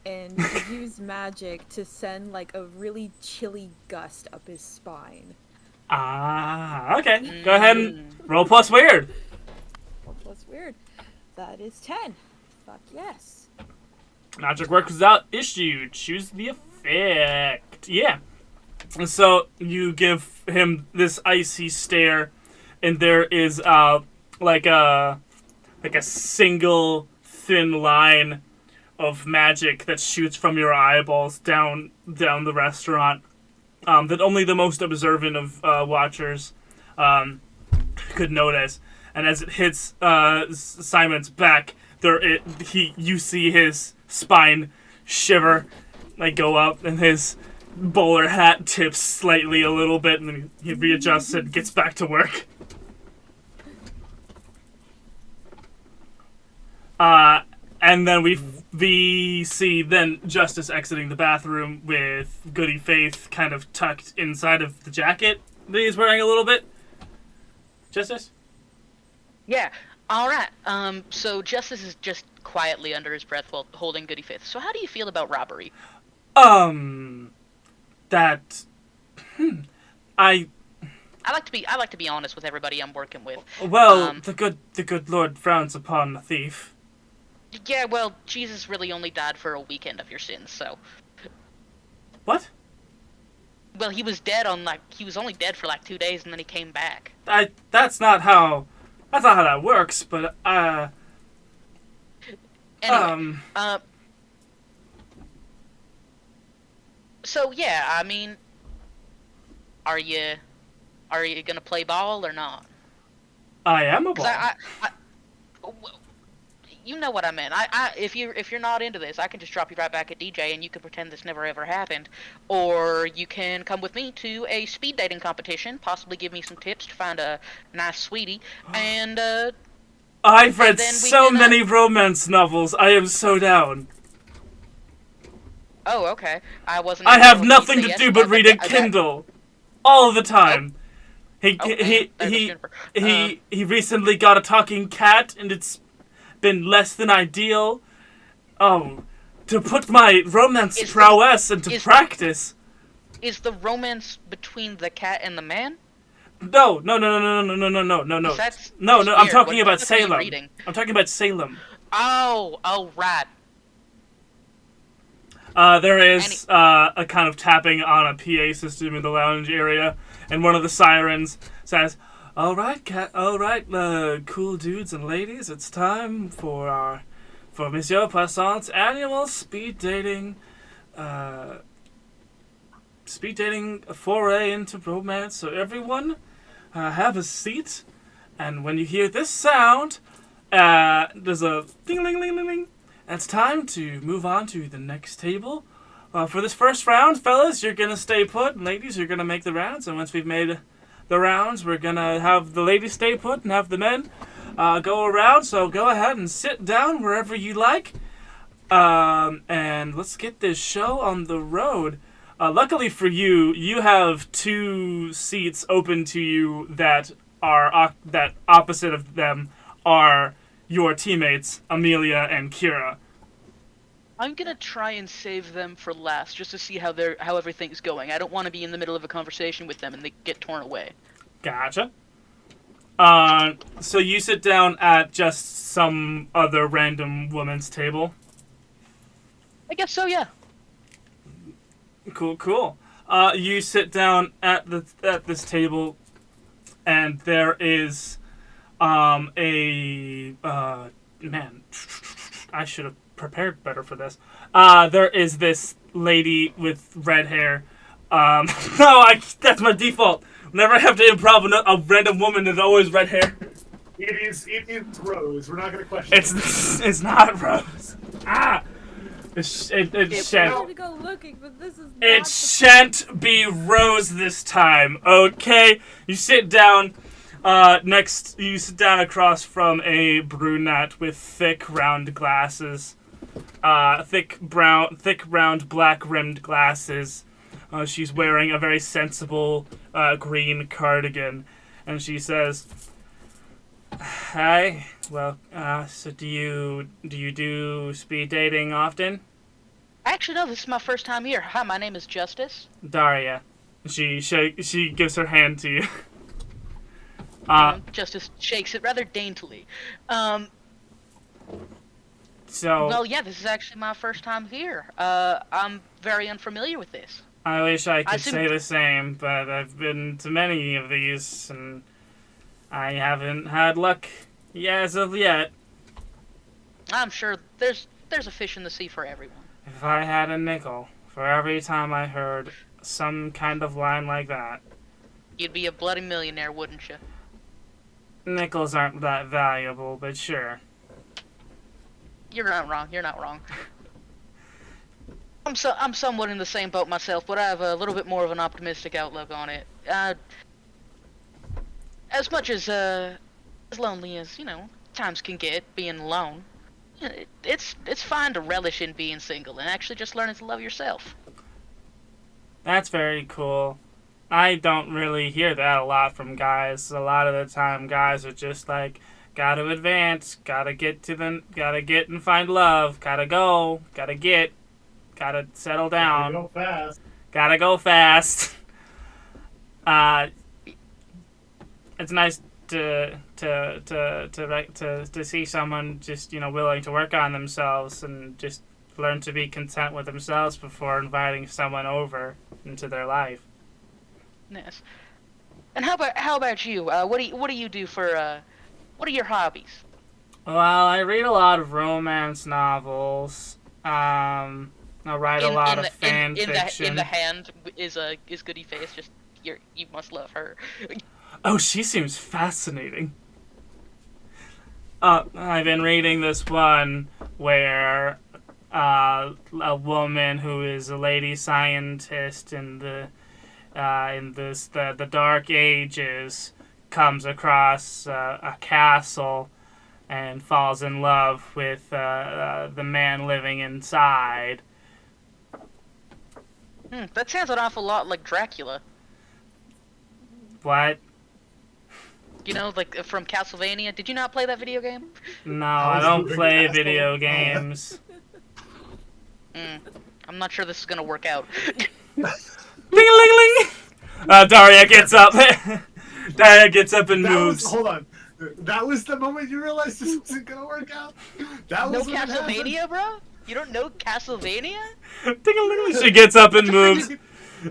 and use magic to send a really chilly gust up his spine. Okay. Go ahead and roll plus weird. Plus weird. That is 10. Fuck yes. Magic works without issue. Choose the effect. Yeah. And so you give him this icy stare, and there is a single thin line of magic that shoots from your eyeballs down the restaurant, that only the most observant of watchers could notice. And as it hits Simon's back, you see his spine shiver, go up, and his bowler hat tips slightly a little bit, and then he readjusts and gets back to work. And then we see then Justice exiting the bathroom with Goody Faith kind of tucked inside of the jacket that he's wearing a little bit. Justice? Yeah. All right. So Justice is just quietly under his breath while holding Goody Faith. So how do you feel about robbery? I like to be honest with everybody I'm working with. Well, the good Lord frowns upon the thief. Yeah, well, Jesus really only died for a weekend of your sins, so. What? Well, he was only dead for 2 days, and then he came back. That's not how that works, but Anyway, so yeah, I mean, are you gonna play ball or not? I am a ball. You know what I meant. If you're not into this, I can just drop you right back at DJ, and you can pretend this never ever happened, or you can come with me to a speed dating competition, possibly give me some tips to find a nice sweetie, and I've read so many romance novels. I am so down. Oh, okay. I have nothing to do but read a Kindle all the time. He recently got a talking cat, and it's been less than ideal. Oh, to put my romance prowess into practice. Is the romance between the cat and the man? No. No. I'm talking about Salem. I'm talking about Salem. Oh, right. There is a kind of tapping on a PA system in the lounge area, and one of the sirens says, All right, cool dudes and ladies. It's time for Monsieur Poisson's annual speed dating foray into romance. So everyone, have a seat, and when you hear this sound, there's a ding-ling-ling-ling-ling. It's time to move on to the next table. For this first round, fellas, you're gonna stay put, and ladies, you're gonna make the rounds. And once we've made the rounds, we're gonna have the ladies stay put and have the men go around. So go ahead and sit down wherever you like, and let's get this show on the road. Luckily for you, you have 2 seats open to you that are that opposite of them are your teammates, Amelia and Kira. I'm gonna try and save them for last, just to see how everything's going. I don't want to be in the middle of a conversation with them and they get torn away. Gotcha. So you sit down at just some other random woman's table? I guess so, yeah. Cool. You sit down at this table, and there is man, I should have prepared better for this. There is this lady with red hair. That's my default. Whenever I have to improv a random woman, there's always red hair. It is Rose. We're not going to question It's not Rose. It shan't. I'm gonna go looking, but this is not It shan't be Rose this time, okay? You sit down you sit down across from a brunette with thick, round glasses. Thick, round, black-rimmed glasses. She's wearing a very sensible green cardigan. And she says, "Hi. Well, so do you do speed dating often?" Actually, no, this is my first time here. Hi, my name is Justice. Daria. She gives her hand to you. Justice shakes it rather daintily. So. Well, yeah, this is actually my first time here. I'm very unfamiliar with this. I wish I could say the same, but I've been to many of these, and I haven't had luck as of yet. I'm sure there's a fish in the sea for everyone. If I had a nickel for every time I heard some kind of line like that... You'd be a bloody millionaire, wouldn't you? Nickels aren't that valuable, but sure. You're not wrong. I'm somewhat in the same boat myself, but I have a little bit more of an optimistic outlook on it. As much as lonely as, times can get being alone, it's fine to relish in being single and actually just learning to love yourself. That's very cool. I don't really hear that a lot from guys. A lot of the time, guys are just like, gotta advance, gotta get and find love, gotta go, gotta settle down. Gotta go fast. It's nice to see someone just willing to work on themselves and just learn to be content with themselves before inviting someone over into their life. Yes. And how about you? What do you do for what are your hobbies? Well, I read a lot of romance novels. I write a lot of fan fiction. In the hand is Goody Face. Just you must love her. Oh, she seems fascinating. I've been reading this one where a woman who is a lady scientist in the Dark Ages comes across a castle and falls in love with the man living inside. That sounds an awful lot like Dracula. What? Like from Castlevania. Did you not play that video game? No, I don't play video games. I'm not sure this is gonna work out. Ding-a-ling-ling! Daria gets up. Daria gets up and moves. Hold on. That was the moment you realized this wasn't gonna work out? That was No Castlevania, bro? You don't know Castlevania? Ding-a-ling-ling. She gets up and moves.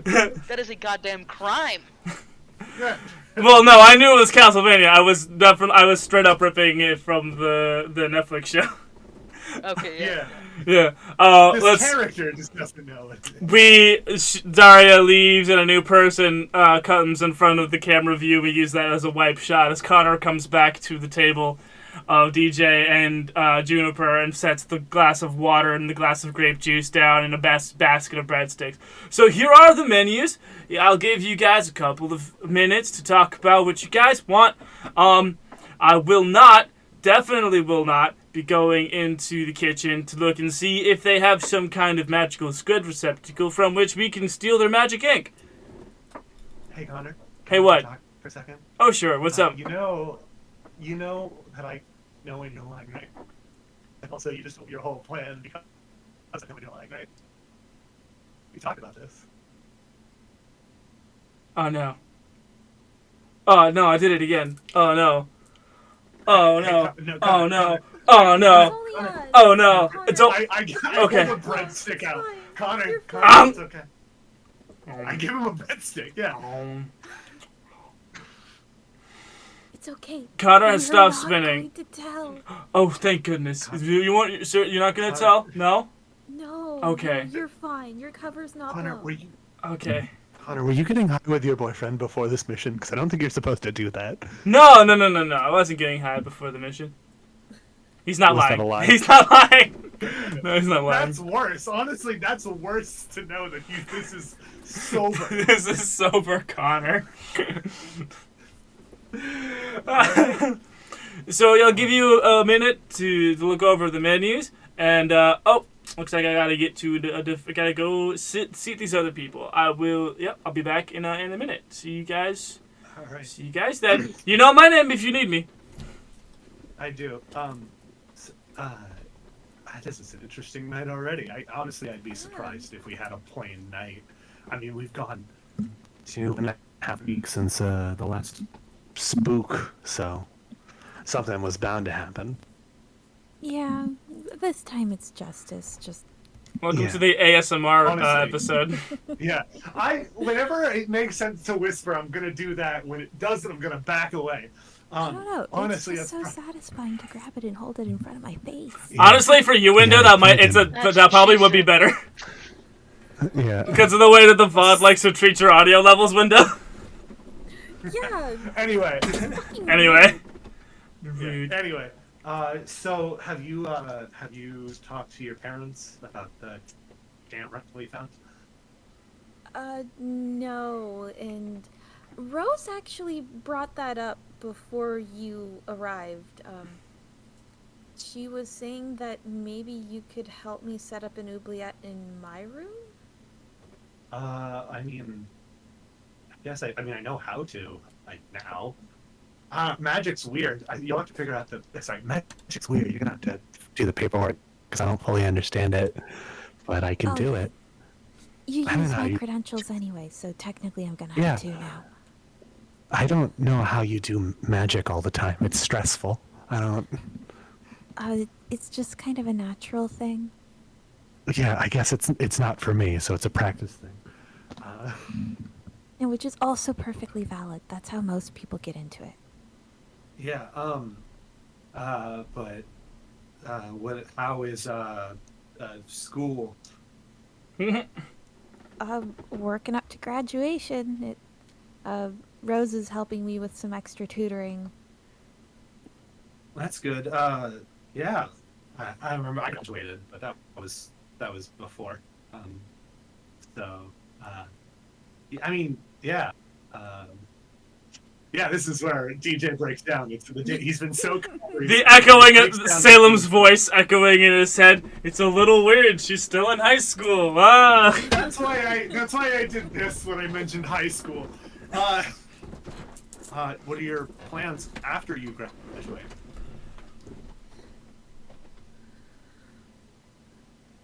That is a goddamn crime. Yeah. Well, no, I knew it was Castlevania. I was straight up ripping it from the Netflix show. Okay, yeah. Yeah. Yeah. This character just doesn't know it. Daria leaves and a new person comes in front of the camera view. We use that as a wipe shot as Connor comes back to the table of DJ and Juniper and sets the glass of water and the glass of grape juice down in a basket of breadsticks. So here are the menus. I'll give you guys a couple of minutes to talk about what you guys want. I definitely will not be going into the kitchen to look and see if they have some kind of magical scud receptacle from which we can steal their magic ink. Hey, Connor. Hey, what? Talk for a second. Oh, sure. What's up? You know that I know when you're lying, right? And also, you just your whole plan because I know when you're lying, right? We talked about this. Oh, no. Oh, no, I did it again. Oh, no. Oh, no. Oh, no. Oh, no. Oh, no. Don't. I Okay. pulled a breadstick out. Connor, it's okay. I give him a breadstick, yeah. It's okay. Connor We're stop not spinning. going to tell. Oh, thank goodness. You're not gonna tell? No? No. Okay. You're fine. Your cover's not Connor, blown. were you... Okay. Connor, were you getting high with your boyfriend before this mission? Because I don't think you're supposed to do that. No. I wasn't getting high before the mission. He's not Was that lying. a lie? He's not lying. No, he's not lying. That's worse. Honestly, that's worse to know that this is sober. This is sober Connor. So I'll give you a minute to look over the menus, and looks like I gotta get to I gotta go seat these other people. I'll be back in a minute. See you guys. All right. See you guys then. You know my name if you need me. I do. This is an interesting night already. Honestly, I'd be surprised if we had a plain night. I mean, we've gone 2.5 weeks since the last spook, so something was bound to happen. Yeah, this time it's justice. Just Welcome to the ASMR Honestly. episode. Yeah. Whenever it makes sense to whisper, I'm gonna do that. When it doesn't, I'm gonna back away. I don't know. Honestly, it's just so satisfying to grab it and hold it in front of my face. Yeah. Honestly, for you, Window, Yeah, that probably would be better Yeah. because of the way that the VOD likes to treat your audio levels, Window. Yeah. Anyway. Anyway. Yeah. Anyway. So have you talked to your parents about the camp we found? No, and Rose actually brought that up before you arrived. She was saying that maybe you could help me set up an oubliette in my room? I mean, yes, I know how to, like, now. Magic's weird. You'll have to figure out Magic's weird. You're gonna have to do the paperwork because I don't fully understand it, but I can do it. You I don't use know, my credentials anyway, so technically I'm gonna have Yeah. to now. I don't know how you do magic all the time. It's stressful. I don't. It's just kind of a natural thing. Yeah, I guess it's not for me, so it's a practice thing. And which is also perfectly valid. That's how most people get into it. Yeah. But how is school? Working up to graduation. Rose is helping me with some extra tutoring. That's good. Yeah. I remember I graduated, but that was before. I mean, yeah. Yeah, this is where DJ breaks down. He's been so The echoing of Salem's voice echoing in his head. It's a little weird. She's still in high school. Ah. That's why I did this when I mentioned high school. What are your plans after you graduate?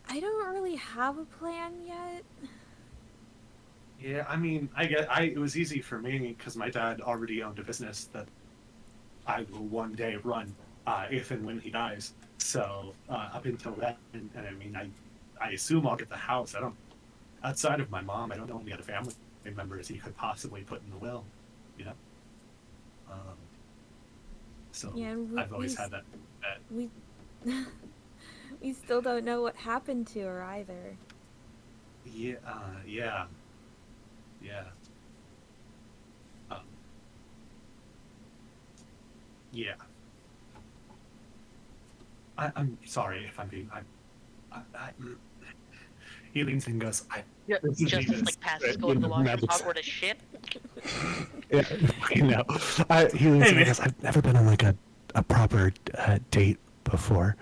I don't really have a plan yet. Yeah, I mean, it was easy for me because my dad already owned a business that I will one day run, if and when he dies. So up until then, and I mean, I assume I'll get the house. Outside of my mom, I don't know any other family members he could possibly put in the will. You know. So Yeah, and I've always had that. we we still don't know what happened to her either. Yeah, yeah, yeah. Um, yeah. I'm sorry if I'm being. He leans in and goes, this is Just as Venus, like Pass is but, going to the washroom, magic's- awkward as shit. Yeah, you know. He leans in man. and goes, I've never been on like a proper date before,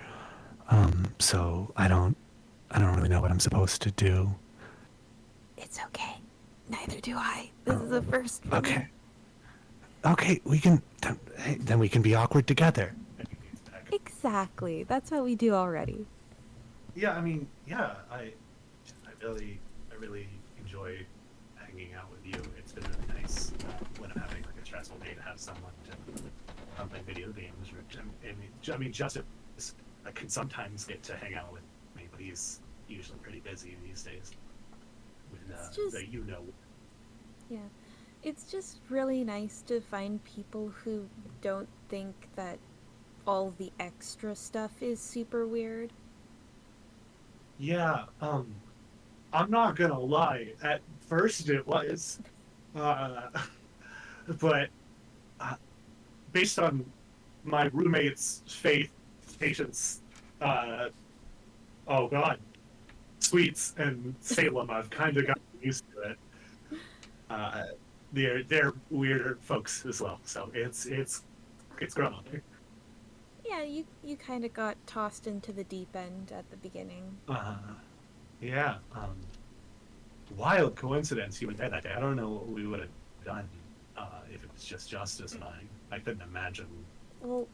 so I don't really know what I'm supposed to do. It's okay. Neither do I. This is the first for me. Okay. Okay, we can. Hey, then we can be awkward together. Exactly. That's what we do already. Yeah, I mean, yeah, I really enjoy hanging out with you. It's been really nice when I'm having like a stressful day to have someone to play video games. I mean, Justice, I can sometimes get to hang out with me, but he's usually pretty busy these days. With It's just- the Yeah. It's just really nice to find people who don't think that all the extra stuff is super weird. Yeah, I'm not gonna lie. At first it was, but based on my roommate's faith, patience, oh god, sweets and Salem, I've kind of gotten used to it. They're weirder folks as well, so it's grown on me. Yeah, you kind of got tossed into the deep end at the beginning. Yeah. Wild coincidence you were there that day. I don't know what we would have done if it was just Justice and I couldn't imagine. Well,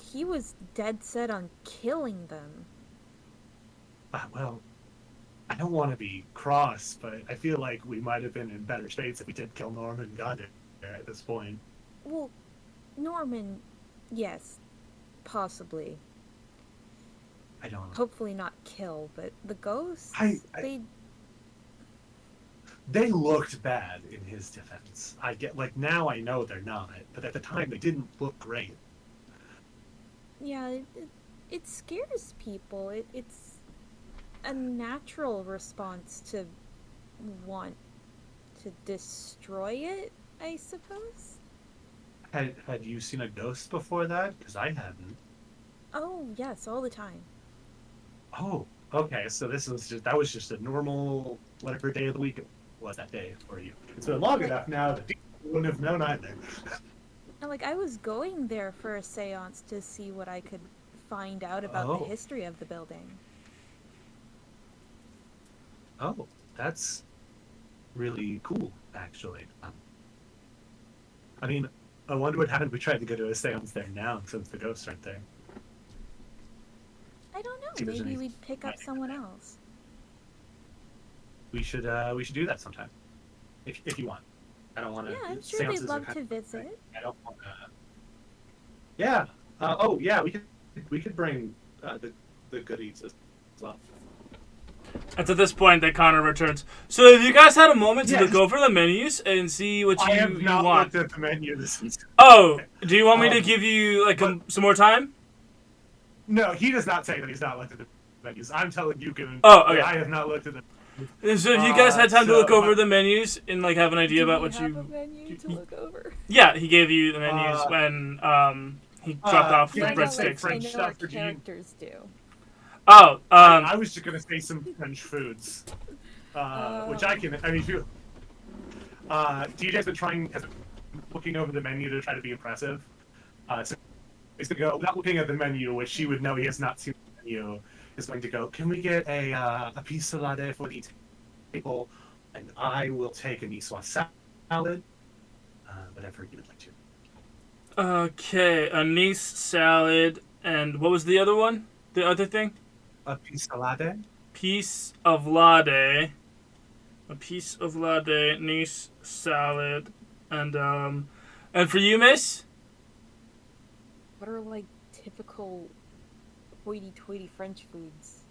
he was dead set on killing them. Well, I don't want to be cross, but I feel like we might have been in better states if we did kill Norman and got there at this point. Well, Norman, yes, possibly. I don't know. Hopefully not kill, but the ghosts, They looked bad in his defense. I get, like, now I know they're not, but at the time they didn't look great. Yeah, it scares people. It's a natural response to want to destroy it, I suppose. Had you seen a ghost before that? Because I hadn't. Oh, yes, all the time. Oh, okay. So that was just a normal whatever day of the week it was that day for you. It's been long enough now that you wouldn't have known either. And, like, I was going there for a seance to see what I could find out about the history of the building. Oh, that's really cool, actually. I mean, I wonder what happened if we tried to go to a seance there now since the ghosts aren't there. I don't know. See if there's Maybe any- we'd pick up someone else. We should do that sometime, if you want. I don't want to. Yeah, I'm sure they'd love to visit. I don't want to. Yeah. Oh, yeah. We could bring the goodies as well. It's at this point that Connor returns. So have you guys had a moment to Yes. look over the menus and see what I you have not want? looked at the menu this week. Oh, do you want me to give you like some more time? No, he does not say that he's not looked at the menus. I'm telling you, Given. Oh, okay. I have not looked at the. So have you guys had time to look so- over the menus and like have an idea Do about we what have you? a menu to look over? Yeah, he gave you the menus when he dropped off the yeah, I know, breadsticks. like, French I know stuff our for Jean. characters do. Oh, I was just gonna say some French foods, which I can. I mean, if you. DJ's been looking over the menu to try to be impressive. So he's gonna go without looking at the menu, which she would know he has not seen the menu. Is going to go. Can we get a piece of latte for the table? And I will take a niçoise salad. Whatever you would like to. okay, a Nice salad and what was the other one? The other thing? A piece of latte. Piece of latte. A piece of latte, Nice salad, and for you, miss? What are, like, typical hoity-toity French foods?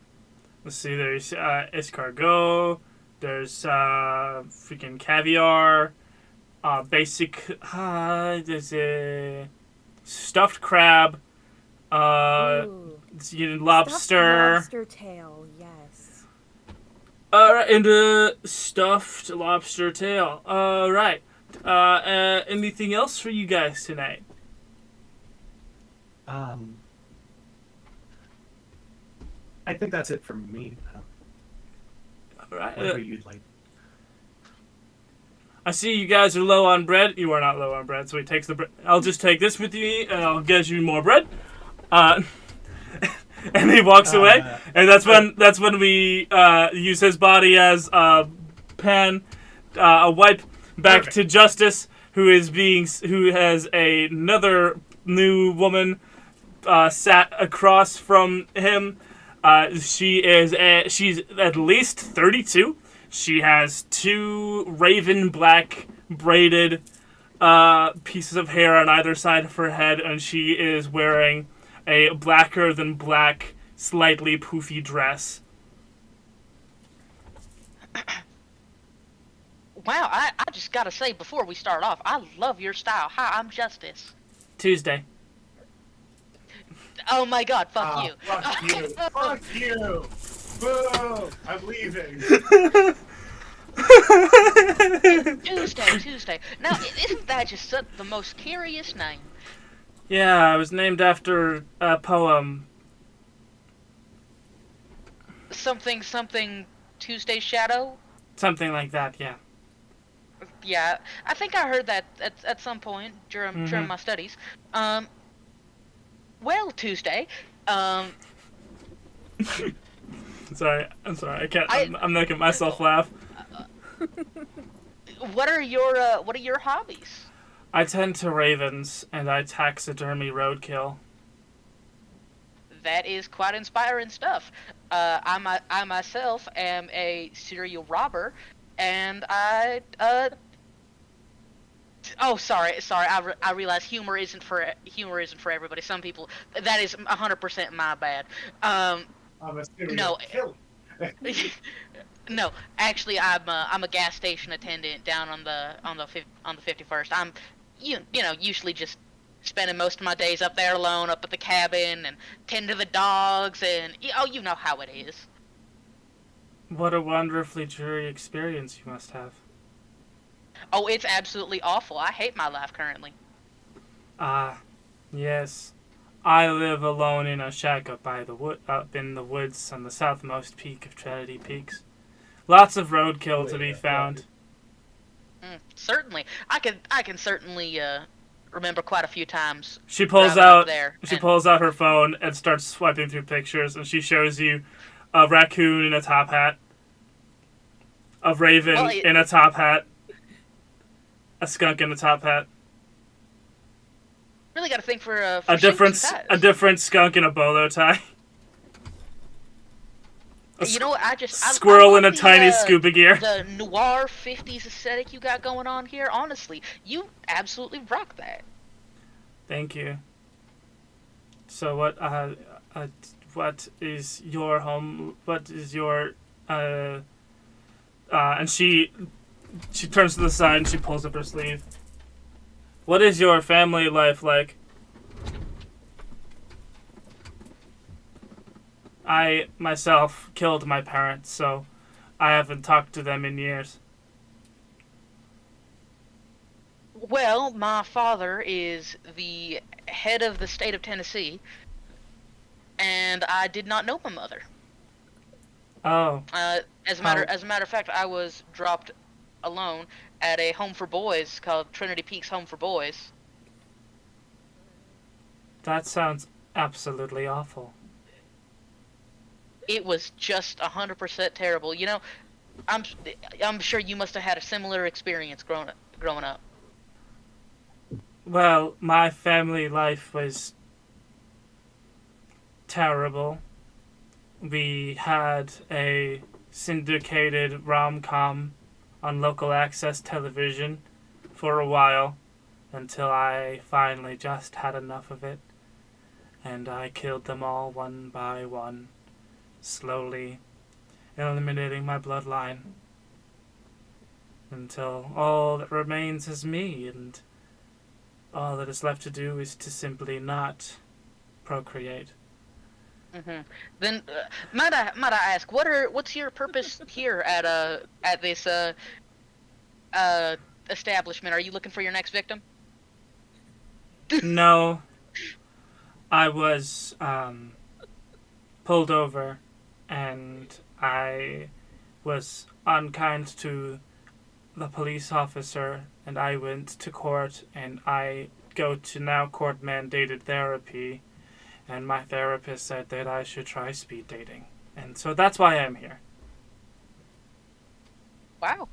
Let's see. There's escargot. There's freaking caviar. basic. There's a stuffed crab. Ooh. Lobster. Stuffed lobster tail, yes. And a stuffed lobster tail. Right. Anything else for you guys tonight? I think that's it for me. All right. Whatever you'd like. I see you guys are low on bread. You are not low on bread, so he takes the bread. I'll just take this with me, and I'll get you more bread. And he walks away, and that's when we use his body as a pen, a wipe back to Justice, who has another new woman sat across from him. She's at least 32. She has 2 raven black braided pieces of hair on either side of her head, and she is wearing a blacker than black, slightly poofy dress. Wow, I just gotta say before we start off, I love your style. Hi, I'm Justice. Tuesday. Oh my god, fuck you. Fuck you. Fuck you. Boo! I'm leaving. Tuesday. Now, isn't that just the most curious name? Yeah, I was named after a poem. Something Tuesday Shadow? Something like that, yeah. Yeah, I think I heard that at some point during my studies. Well, Tuesday, I'm sorry, I can't. I'm making myself laugh. What are your hobbies? I tend to ravens, and I taxidermy roadkill. That is quite inspiring stuff. I myself am a serial robber, and I Oh, sorry. I realize humor isn't for everybody. Some people, that is 100% my bad. I'm a serial killer. No, actually, I'm a gas station attendant down on the 51st. I'm usually just spending most of my days up there alone, up at the cabin, and tend to the dogs, and you know how it is. What a wonderfully dreary experience you must have. Oh, it's absolutely awful. I hate my life currently. Ah, yes. I live alone in a shack up in the woods on the southmost peak of Trinity Peaks. Lots of roadkill to be found. Certainly, I can certainly remember quite a few times. She pulls out her phone and starts swiping through pictures, and she shows you a raccoon in a top hat, a raven in a top hat, a skunk in a top hat. Really got to think for a different skunk in a bolo tie. You know what? Squirrel in a tiny scuba gear. The noir 50s aesthetic you got going on here. Honestly, you absolutely rock that. Thank you. So what is your home? What is your and she turns to the side and she pulls up her sleeve. What is your family life like? I myself killed my parents, so I haven't talked to them in years. Well, my father is the head of the state of Tennessee, and I did not know my mother. Oh. As a matter of fact, I was dropped alone at a home for boys called Trinity Peaks Home for Boys. That sounds absolutely awful. It was just 100% terrible. You know, I'm sure you must have had a similar experience growing up. Well, my family life was terrible. We had a syndicated rom-com on local access television for a while until I finally just had enough of it, and I killed them all one by one, slowly eliminating my bloodline. until all that remains is me, and all that is left to do is to simply not procreate. Mm-hmm. Then, might I ask, what's your purpose here at this establishment? Are you looking for your next victim? No, I was pulled over, and I was unkind to the police officer, and I went to court, and I go to now court-mandated therapy, and my therapist said that I should try speed dating. And so that's why I'm here. Wow.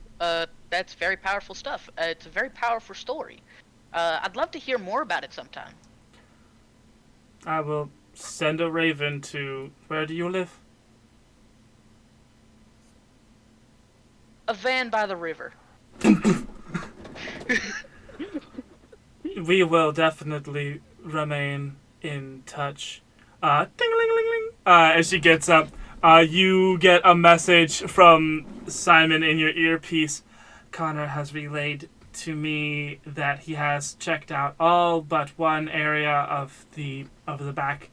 That's very powerful stuff. It's a very powerful story. I'd love to hear more about it sometime. I will send a raven to... Where do you live? A van by the river. We will definitely remain in touch. Ding-a-ling-a-ling-ling. As she gets up, you get a message from Simon in your earpiece. Connor has relayed to me that he has checked out all but one area of the back.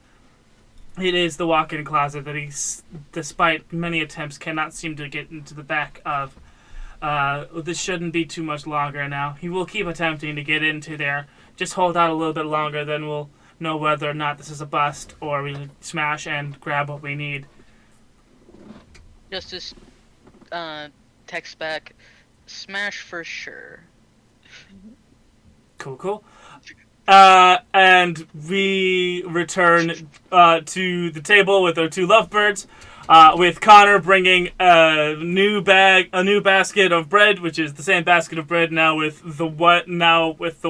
It is the walk-in closet that he, despite many attempts, cannot seem to get into the back of. This shouldn't be too much longer now. He will keep attempting to get into there. Just hold out a little bit longer, then we'll know whether or not this is a bust or we smash and grab what we need. Justice text back, smash for sure. Cool. And we return to the table with our two lovebirds, with Connor bringing a new basket of bread, which is the same basket of bread now with the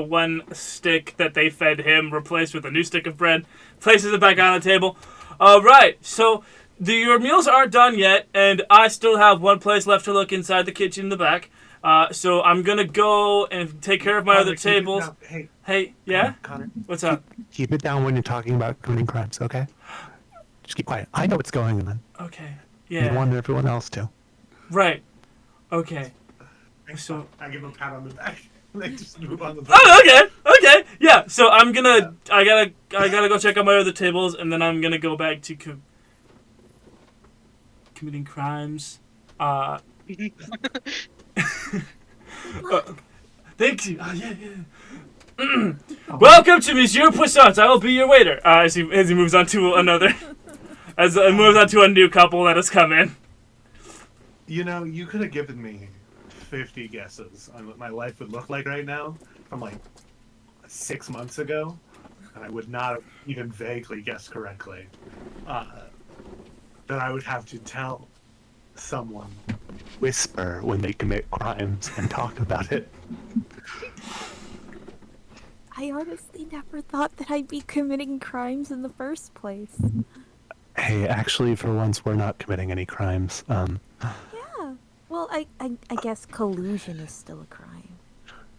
one stick that they fed him replaced with a new stick of bread. Places it back on the table. All right, so your meals aren't done yet, and I still have one place left to look inside the kitchen in the back. So I'm gonna go and take care of my other tables. Hey, yeah? Connor, What's up? keep it down when you're talking about committing crimes, okay? Just keep quiet. I know what's going on. Okay. You Yeah. want everyone else to. Right. Okay. So. I give him a pat on the back. They just move on the back. Oh, okay. Yeah. So I'm gonna. I gotta go check out my other tables, and then I'm gonna go back to committing crimes. Thank you. Yeah. Welcome to Monsieur Poissons. I will be your waiter. As he moves on to another, moves on to a new couple that has come in. You know, you could have given me 50 guesses on what my life would look like right now from like 6 months ago, and I would not have even vaguely guessed correctly that I would have to tell someone. Whisper when they commit crimes and talk about it. I honestly never thought that I'd be committing crimes in the first place. Hey, actually, for once, we're not committing any crimes. Yeah. Well, I guess collusion is still a crime.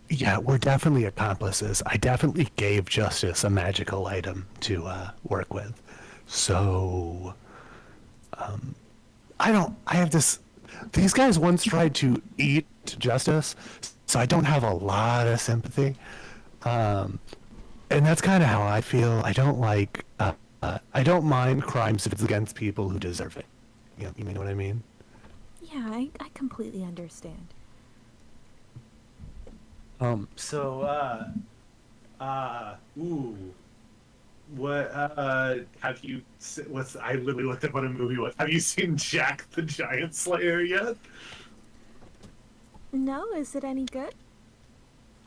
Yeah, we're definitely accomplices. I definitely gave Justice a magical item to work with. So, I have this... These guys once tried to eat Justice, so I don't have a lot of sympathy. And that's kind of how I feel. I don't like... I don't mind crimes if it's against people who deserve it. You know what I mean? Yeah, I completely understand. So, what, have you, I literally looked up what a movie was. Have you seen Jack the Giant Slayer yet? No, is it any good?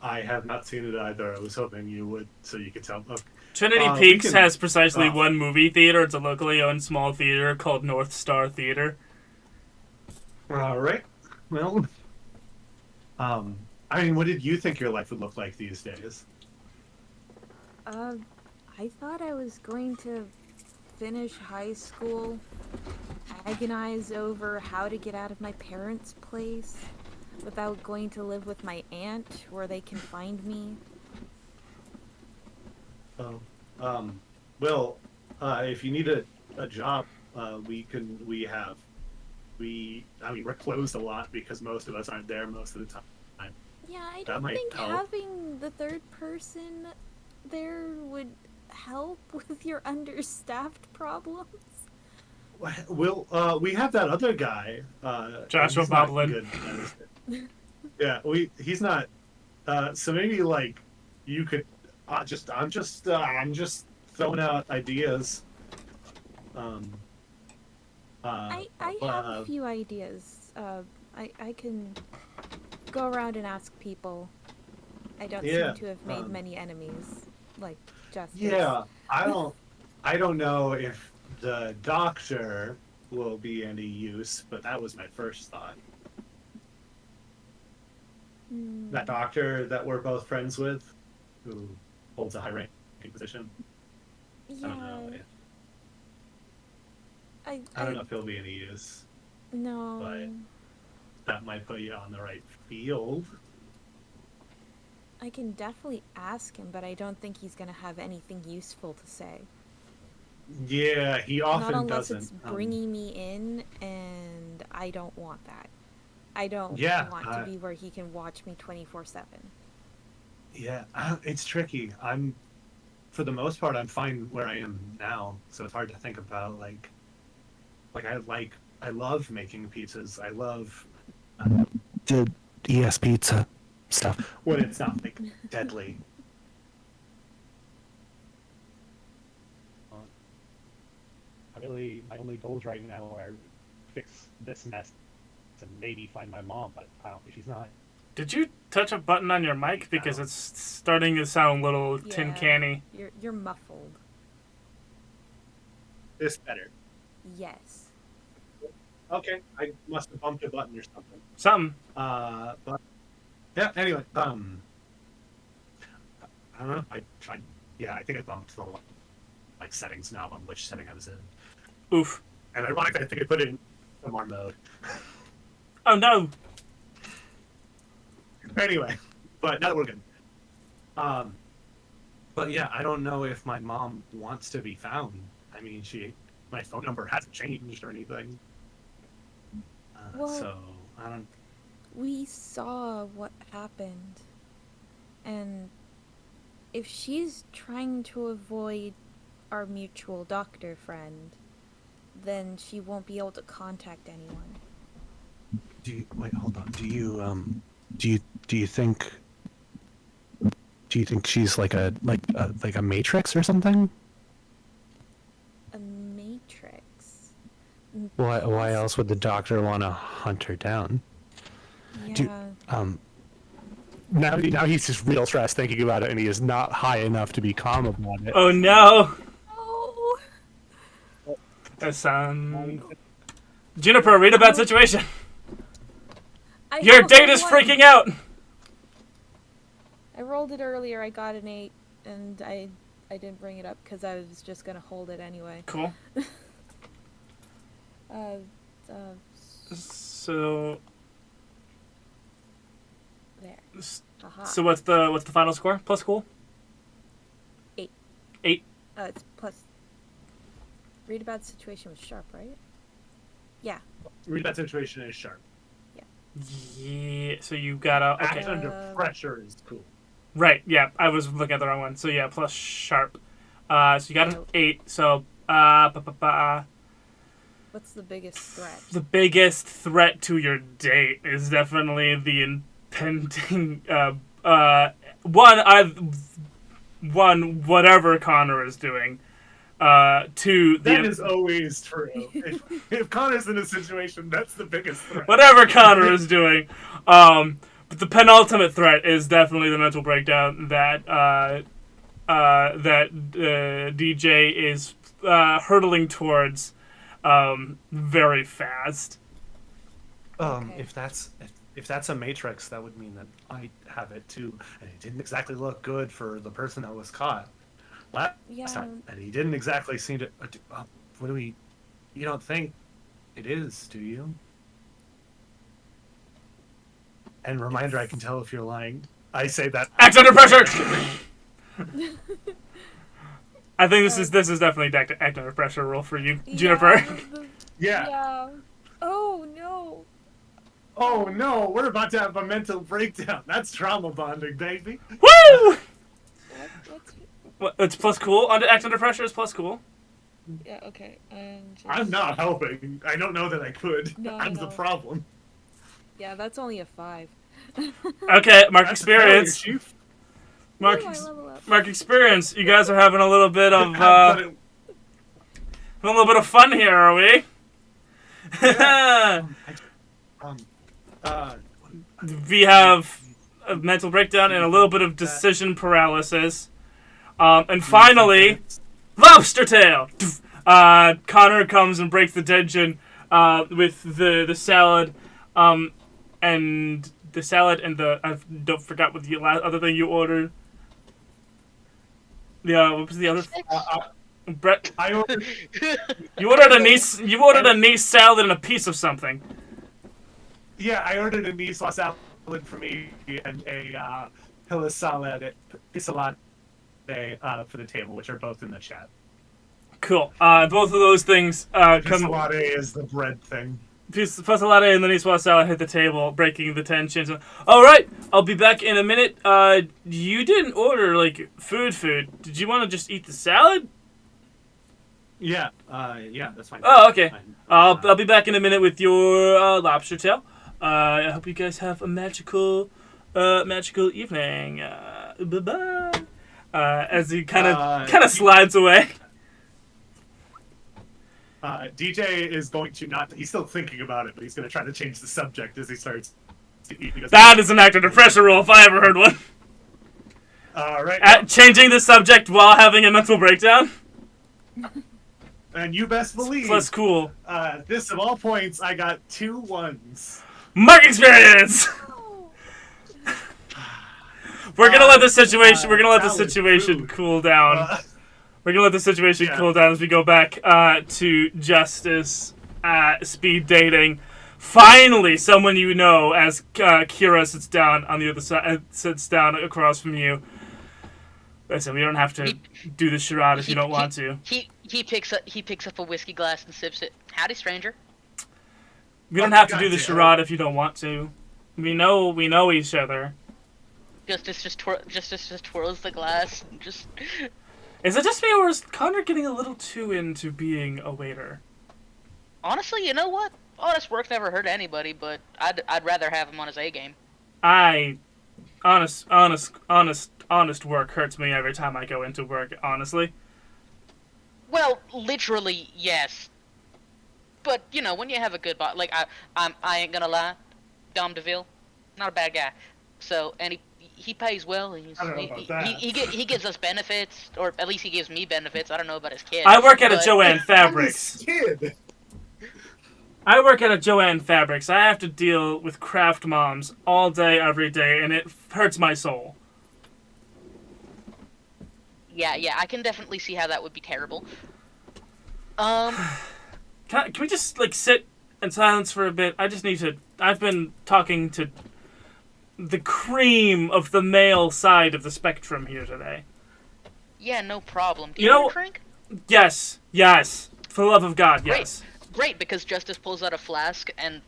I have not seen it either. I was hoping you would, so you could tell. Okay. Trinity Peaks has precisely one movie theater. It's a locally owned small theater called North Star Theater. All right. Well, I mean, what did you think your life would look like these days? I thought I was going to finish high school, agonize over how to get out of my parents' place without going to live with my aunt where they can find me. Well, if you need a job, we're closed a lot because most of us aren't there most of the time. Yeah, I That don't might think help. having the third person there would help with your understaffed problems. We have that other guy. Joshua He's not Boblin. good at it. Yeah, he's not. So maybe like you could. I'm just throwing out ideas. Um. I have a few ideas. I can go around and ask people. I don't Yeah. seem to have made many enemies, like Justice. Yeah. I don't know if the doctor will be any use, but that was my first thought. That doctor that we're both friends with, who holds a high ranking position. Yeah. I don't know. I don't know if he'll be any use, No. but that might put you on the right field. I can definitely ask him, but I don't think he's gonna have anything useful to say. Yeah, he often Not unless doesn't. it's bringing me in, and I don't want that. I don't Yeah, want to be where he can watch me 24/7. Yeah, it's tricky. For the most part, I'm fine where I am now, so it's hard to think about I love making pizzas. I love The ES pizza stuff. when it's not like deadly. My only goals right now are fix this mess and maybe find my mom, but I don't think she's not. Did you touch a button on your mic? Because it's starting to sound a little tin Yeah. canny. You're muffled. This better. Yes. Okay, I must have bumped a button or something. Something. But yeah. Anyway, I don't know. I think I bumped the settings now on which setting I was in. Oof. And ironically, I think I put it in MR mode. Oh no. Anyway, but now that we're good. But yeah, I don't know if my mom wants to be found. I mean, my phone number hasn't changed or anything. Well, so I don't. We saw what happened, and if she's trying to avoid our mutual doctor friend, then she won't be able to contact anyone. Wait, hold on. Do you think she's like a matrix or something? A matrix. Why else would the doctor want to hunt her down? Yeah. Now he's just real stressed thinking about it, and he is not high enough to be calm about it. Oh no. Oh. That's Juniper, read about situation. Your date is freaking out. I rolled it earlier. I got an 8, and I didn't bring it up because I was just gonna hold it anyway. Cool. So. There. Aha. So what's the final score? Plus cool. 8. 8. It's plus. Read about the situation was sharp, right? Yeah. Read that situation is sharp. Yeah. So you gotta. Okay. Act under pressure is cool. Right. Yeah. I was looking at the wrong one. So yeah, plus sharp. So you got an 8. So What's the biggest threat? The biggest threat to your date is definitely the impending whatever Connor is doing. Two, that is always true. If Connor's in a situation, that's the biggest threat. Whatever Connor is doing. But the penultimate threat is definitely the mental breakdown that DJ is hurtling towards very fast. Okay. If that's a matrix, that would mean that I have it too, and it didn't exactly look good for the person that was caught last time, and he didn't exactly seem to. What do we? You don't think it is, do you? And reminder, I can tell if you're lying. I say that. Act under pressure. I think this is definitely act under pressure roll for you, Juniper. Yeah. Oh no. Oh no, we're about to have a mental breakdown. That's trauma bonding, baby. Woo! What's What, it's plus cool. Act under pressure is plus cool. yeah, okay. And just... I'm not helping. I don't know that I could. No, I'm the no. problem. Yeah, that's only a 5. Okay, mark That's a failure, experience. Chief. Mark, Ooh, I level up. mark experience. You guys are having a little bit of But it- a little bit of fun here, are we? We have a mental breakdown and a little bit of decision paralysis. And finally, lobster tail. Connor comes and breaks the tension with the salad, and the salad and the I don't forgot what the other thing you ordered. Yeah, what was the other? Brett, I ordered. you ordered a nice. You ordered a nice salad and a piece of something. Yeah, I ordered a nice salad for me and a salad for the table, which are both in the chat. Cool. Both of those things come. Salad is the bread thing. Pasta latte and the nice salad hit the table, breaking the tension. All right, I'll be back in a minute. You didn't order like food. Did you want to just eat the salad? Yeah, that's fine. Oh, okay. I'll be back in a minute with your lobster tail. I hope you guys have a magical evening. Bye bye. As he kind of slides away. DJ is going to not. He's still thinking about it, but he's going to try to change the subject as he starts to eat. That is an act under pressure roll if I ever heard one. Right. Changing the subject while having a mental breakdown. And you best believe. Plus cool. This of all points, I got 2 1s. Mark experience. We're gonna let the situation. We're gonna let the situation cool down. We're gonna let the situation cool down as we go back to justice, speed dating. Finally, someone you know, as Kira sits down on the other side, sits down across from you. Listen, we don't have to do the charade if you don't want to. He picks up a whiskey glass and sips it. Howdy, stranger. We don't have to do the charade if you don't want to. We know each other. Justice just twirls the glass and just. Is it just me, or is Connor getting a little too into being a waiter? Honestly, you know what? Honest work never hurt anybody, but I'd rather have him on his A game. Honest work hurts me every time I go into work, honestly. Well, literally, yes. But, you know, when you have a good boss, like, I ain't gonna lie, Dom DeVille, not a bad guy. So, and he pays well. And I don't know about that. He gives us benefits, or at least he gives me benefits. I don't know about his kid. I work at a Joanne Fabrics. Kid. I work at a Joanne Fabrics. I have to deal with craft moms all day, every day, and it hurts my soul. Yeah, I can definitely see how that would be terrible. Can we just, like, sit in silence for a bit? I just need to... I've been talking to the cream of the male side of the spectrum here today. Yeah, no problem. Do You you know- want a drink? Yes. For the love of God, yes. Great, because Justice pulls out a flask and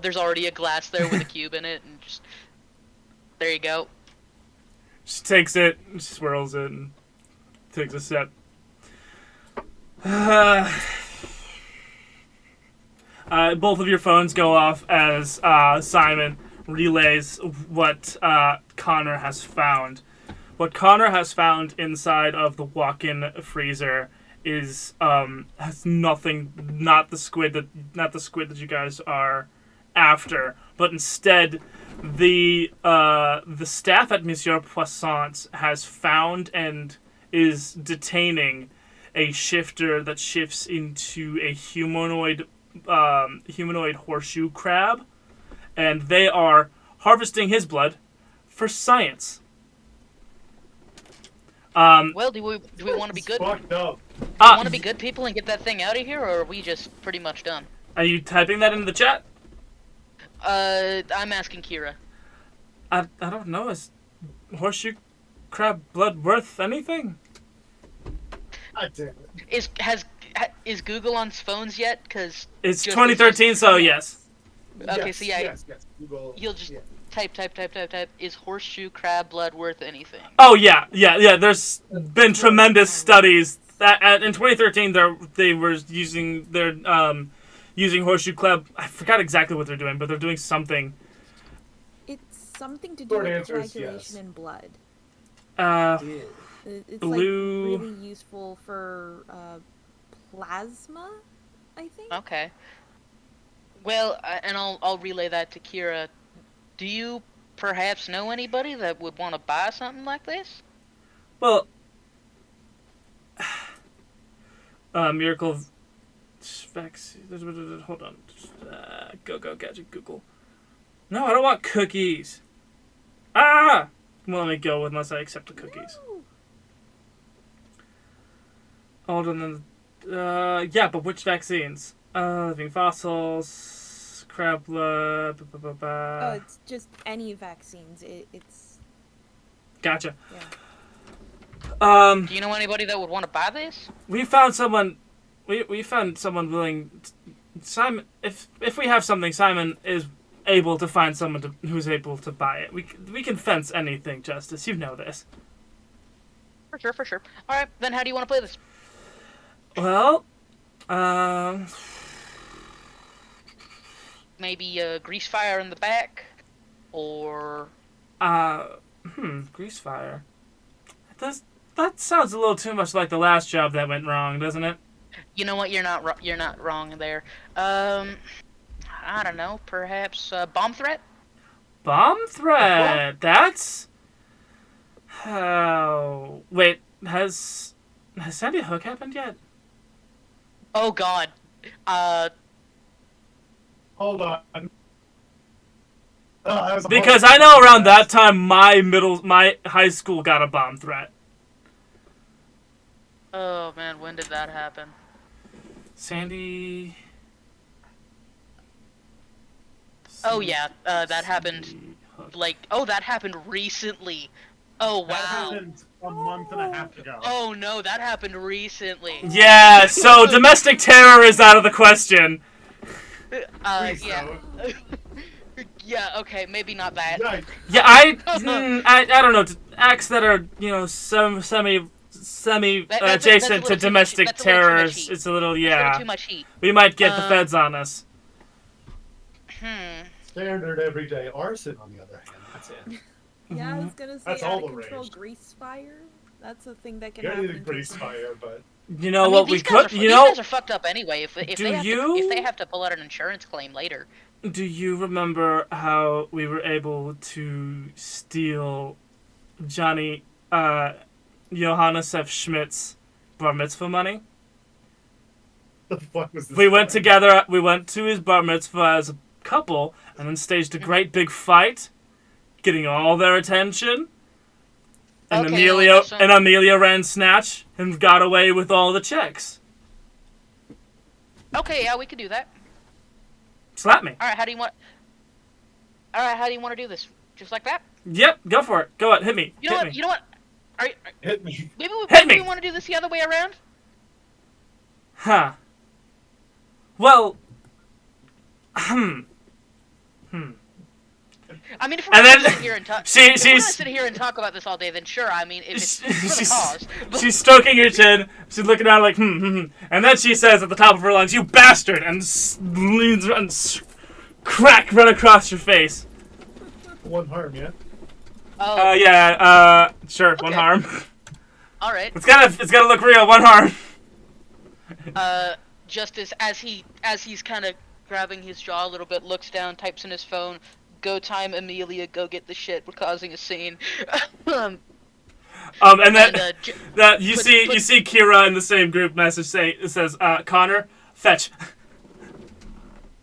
there's already a glass there with a cube in it, and just there you go. She takes it, swirls it, and takes a sip. Both of your phones go off as Simon relays what Connor has found. What Connor has found inside of the walk-in freezer is has nothing, not the squid that you guys are after, but instead the staff at Monsieur Poisson's has found and is detaining a shifter that shifts into a humanoid horseshoe crab, and they are harvesting his blood for science. Well, do we want to be good? Fucked up. Want to be good people and get that thing out of here, or are we just pretty much done? Are you typing that into the chat? I'm asking Kira. I don't know. Is horseshoe crab blood worth anything? God damn it. Is Google on phones yet? Cause It's Justice 2013, so yes. Okay, yes, so yeah, yes. Google. you'll just yeah. type. Is horseshoe crab blood worth anything? Oh yeah. There's been tremendous studies that in 2013 they were using horseshoe crab. I forgot exactly what they're doing, but they're doing something. It's something to do Short with answer is coagulation yes. in blood. Yeah. It's Blue- like really useful for plasma, I think. Okay. Well, and I'll relay that to Kira. Do you perhaps know anybody that would want to buy something like this? Well, miracle vaccine. Hold on. Go gadget Google. No, I don't want cookies. Ah! Well, let me go unless I accept the cookies. No. Hold on. Yeah, but which vaccines? Living fossils, crab blood. Oh, it's just any vaccines. It's Gotcha. yeah. Do you know anybody that would want to buy this? We found someone. We found someone willing. Simon, if we have something, Simon is able to find someone who's able to buy it. We can fence anything, Justice. You know this. For sure. All right, then how do you want to play this? Well, Maybe grease fire in the back, or grease fire. That sounds a little too much like the last job that went wrong, doesn't it? you know what? You're not wrong there. I don't know. Perhaps bomb threat. Bomb threat. That's. Oh, wait. Has Sandy Hook happened yet? Oh God. Hold on. Because I know around that time my high school got a bomb threat. Oh man, when did that happen? Sandy. Oh yeah, that happened. Hook. That happened recently. Oh That wow. happened a month and a half ago. Oh no, that happened recently. Yeah, so domestic terror is out of the question. Please Yeah. don't. Yeah. Okay, maybe not that. Yikes. Yeah, I don't know. Acts that are semi That's a little adjacent to too domestic much- that's a little too much terrors. heat. It's a little That's a little yeah. too much heat. We might get the feds on us. Standard everyday arson, on the other hand. That's it. Yeah, I was gonna say That's out all of the control rage. grease fire. That's a thing that can Yeah, happen. you grease fire, but You know I mean, what we these guys could. are, You these know. guys are fucked up anyway. If you- they have to pull out an insurance claim later. Do you remember how we were able to steal Johnny Johannes F. Schmidt's bar mitzvah money? the fuck was this? We went story? together. We went to his bar mitzvah as a couple, and then staged a great big fight, getting all their attention. And Okay, well, that's Amelia ran snatch and got away with all the checks. Okay, yeah, we could do that. Slap me. All right, how do you want to do this? Just like that? Yep, go for it. Go ahead, hit me. You know hit what? me. You know what? Hit me. Maybe Hit me! we want to do this the other way around. Huh. Well. I mean, if we're And gonna then sit here and talk, she's sit here and talk about this all day, then sure. I mean, if it's for the cause. she's stroking her chin. She's looking around like and then she says at the top of her lungs, "You bastard!" and leans and crack right across your face. One harm, yeah. Oh, Yeah. Sure. One Okay. harm. all right. It's gotta look real. One harm. Justice, as he's kind of grabbing his jaw a little bit, looks down, types in his phone. Go time Amelia, go get the shit. We're causing a scene. And then And, that you but- see but- you see Kira in the same group message it says Connor fetch.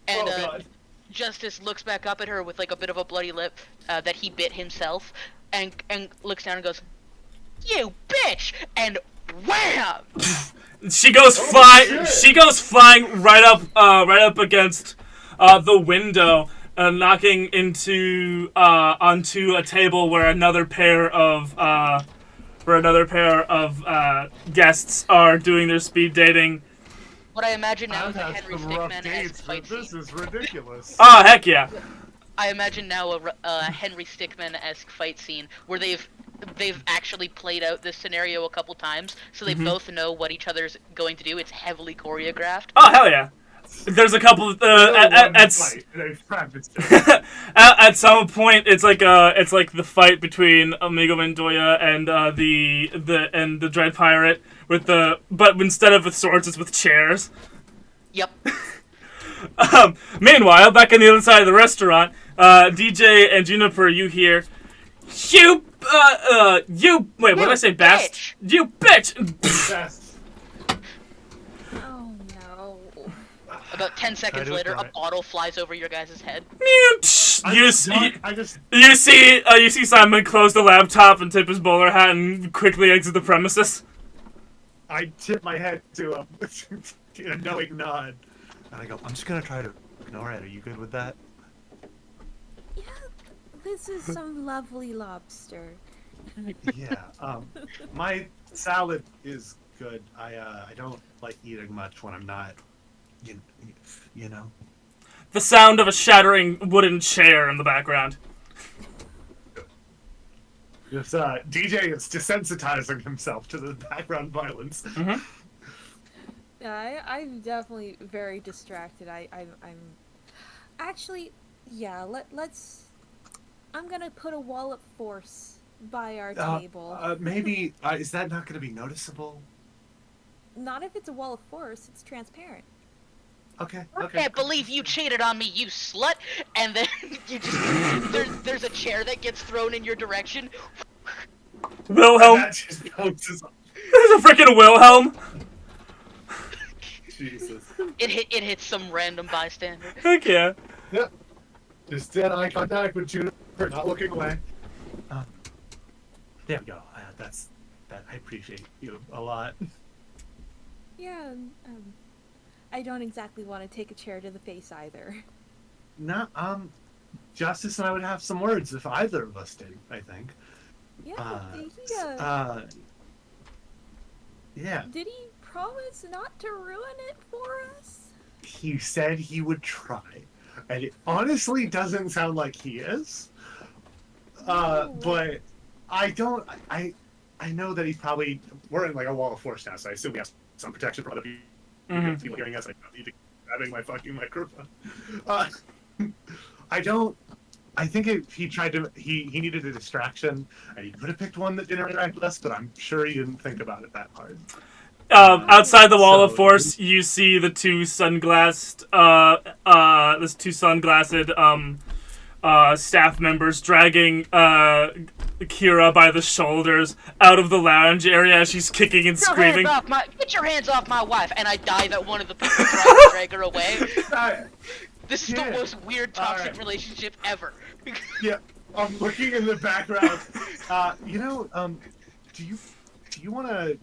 And Oh, God. Justice looks back up at her with like a bit of a bloody lip that he bit himself, and looks down and goes, "You bitch!" And wham! She goes shit. She goes flying right up against the window, knocking into onto a table where another pair of guests are doing their speed dating. What I imagine now I've is a had Henry some rough Stickmin-esque days, fight but this scene. is ridiculous. Oh, heck yeah. I imagine now a Henry Stickmin-esque fight scene where they've actually played out this scenario a couple times, so they both know what each other's going to do. It's heavily choreographed. Oh, hell yeah. There's a couple at some point it's like the fight between Amigo Montoya and the Dread Pirate but instead of with swords it's with chairs. Yep. Meanwhile, back on the other side of the restaurant, DJ and Juniper, you hear, you wait, what did I say, best? Bitch. You bitch! Best. Oh no. About 10 seconds do later, a that. bottle flies over your guys' head. You see Simon close the laptop and tip his bowler hat and quickly exit the premises. I tip my head to a knowing nod. And I go, I'm just gonna try to ignore it. Are you good with that? Yeah, this is some lovely lobster. Yeah. My salad is good. I don't like eating much when I'm not, you know. The sound of a shattering wooden chair in the background. Just DJ is desensitizing himself to the background violence. Mm-hmm. Yeah, I'm definitely very distracted. I'm actually, yeah. Let's. I'm gonna put a wall of force by our table. Maybe is that not going to be noticeable? Not if it's a wall of force. It's transparent. Okay. I Okay. can't believe you cheated on me, you slut! And then you just there's a chair that gets thrown in your direction. Wilhelm. That just bounces off. There's a freaking Wilhelm. Jesus. It hits some random bystander. Heck yeah. Yep. Just dead eye contact with Juniper, not looking away. There we go. That. I appreciate you a lot. Yeah. I don't exactly want to take a chair to the face either. No. Justice and I would have some words if either of us did. I think. Yeah. Yeah. Did he promise not to ruin it for us? He said he would try, and it honestly doesn't sound like he is. But I don't. I know that he's probably. We're in like a wall of force now, so I assume we have some protection from other people. People hearing us. I don't need to grabbing my fucking microphone. I don't. I think he tried to. He needed a distraction, and he could have picked one that didn't interact with us. But I'm sure he didn't think about it that hard. Outside the wall of force, you see the two sunglassed staff members dragging Kira by the shoulders out of the lounge area as she's kicking and screaming. Get your hands off my wife! And I dive at one of the people trying to drag her away. This is the most weird toxic relationship ever. Yeah, I'm looking in the background. Do you want to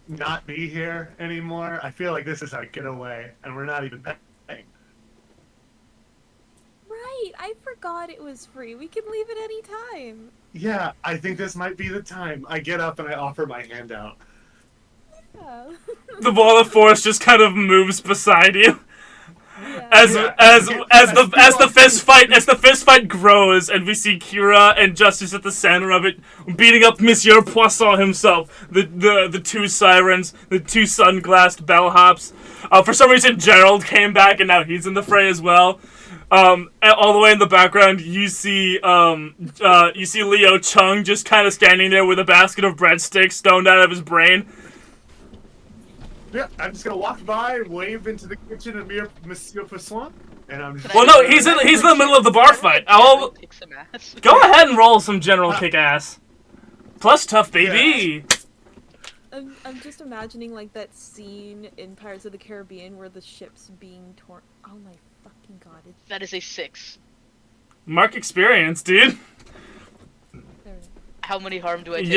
not be here anymore? I feel like this is our getaway, and we're not even paying. Right. I forgot it was free. We can leave at any time. Yeah, I think this might be the time. I get up and I offer my hand out. Yeah. The wall of force just kind of moves beside you. Yeah. As the fist fight grows, and we see Kira and Justice at the center of it, beating up Monsieur Poisson himself, the two sirens, the two sunglassed bellhops. For some reason, Gerald came back, and now he's in the fray as well. All the way in the background, you see Leo Chung just kind of standing there with a basket of breadsticks stoned out of his brain. Yeah, I'm just gonna walk by, wave into the kitchen and meet Monsieur Poisson, and I'm just. Well, no, he's in the middle of the bar fight. Go ahead and roll some general kick ass. Plus tough, baby. Yeah. I'm just imagining like that scene in Pirates of the Caribbean where the ship's being torn. Oh my fucking god! That is a 6. Mark experience, dude. How many harm do I take?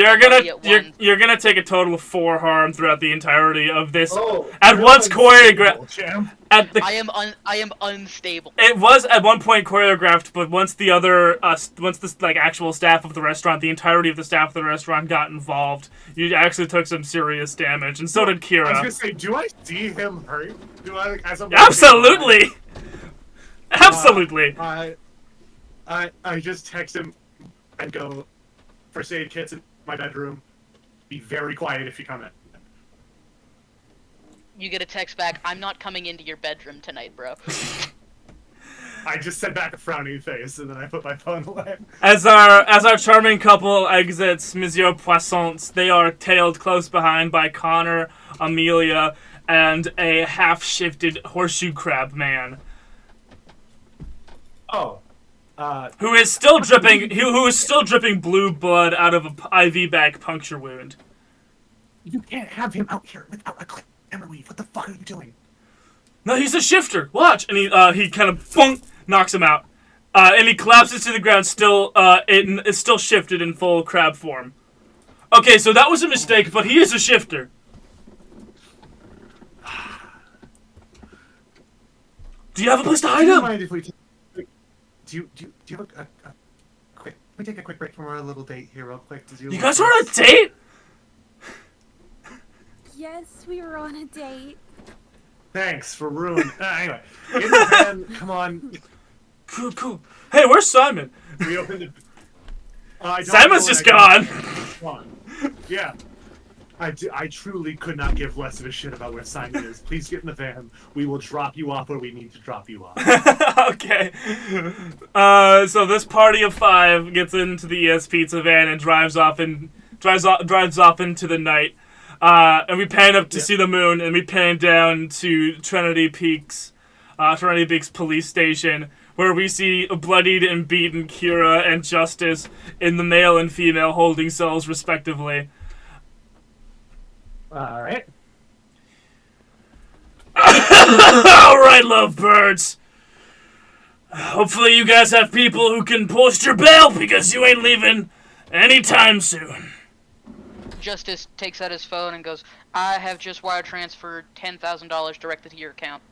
You're gonna take a total of 4 harm throughout the entirety of this. Oh, At once choreographed. I am unstable. It was at one point choreographed, but once the other, once the like actual staff of the restaurant, the entirety of the staff of the restaurant got involved, you actually took some serious damage, and so did Kira. I was gonna say, do I see him hurt? Do I, like, as I'm Absolutely. Absolutely. I just text him and go, first aid kit's in my bedroom. Be very quiet if you come in. You get a text back, I'm not coming into your bedroom tonight, bro. I just sent back a frowny face, and then I put my phone away. As our charming couple exits Monsieur Poisson's, they are tailed close behind by Connor, Amelia, and a half-shifted horseshoe crab man. Oh. Who is still dripping blue blood out of a IV bag puncture wound. You can't have him out here without a clamor weave. What the fuck are you doing? No, he's a shifter. Watch, and he kind of boom, knocks him out, and he collapses to the ground. Still, it is still shifted in full crab form. Okay, so that was a mistake, but he is a shifter. Do you have a place to hide Do you him? mind if we do you have a quick? Can we take a quick break from our little date here, real quick? You guys are on a date? Yes, we were on a date. Thanks for ruining. Anyway, in the van, come on. Cool. Hey, where's Simon? We opened it. Simon's just gone. Yeah. I truly could not give less of a shit about where Simon is. Please get in the van. We will drop you off where we need to drop you off. Okay. So this party of 5 gets into the ES Pizza van and drives off into the night. And we pan up to see the moon, and we pan down to Trinity Peaks police station, where we see a bloodied and beaten Kira and Justice in the male and female holding cells, respectively. All right. All right, lovebirds. Hopefully you guys have people who can post your bail, because you ain't leaving anytime soon. Justice takes out his phone and goes, I have just wire transferred $10,000 directly to your account.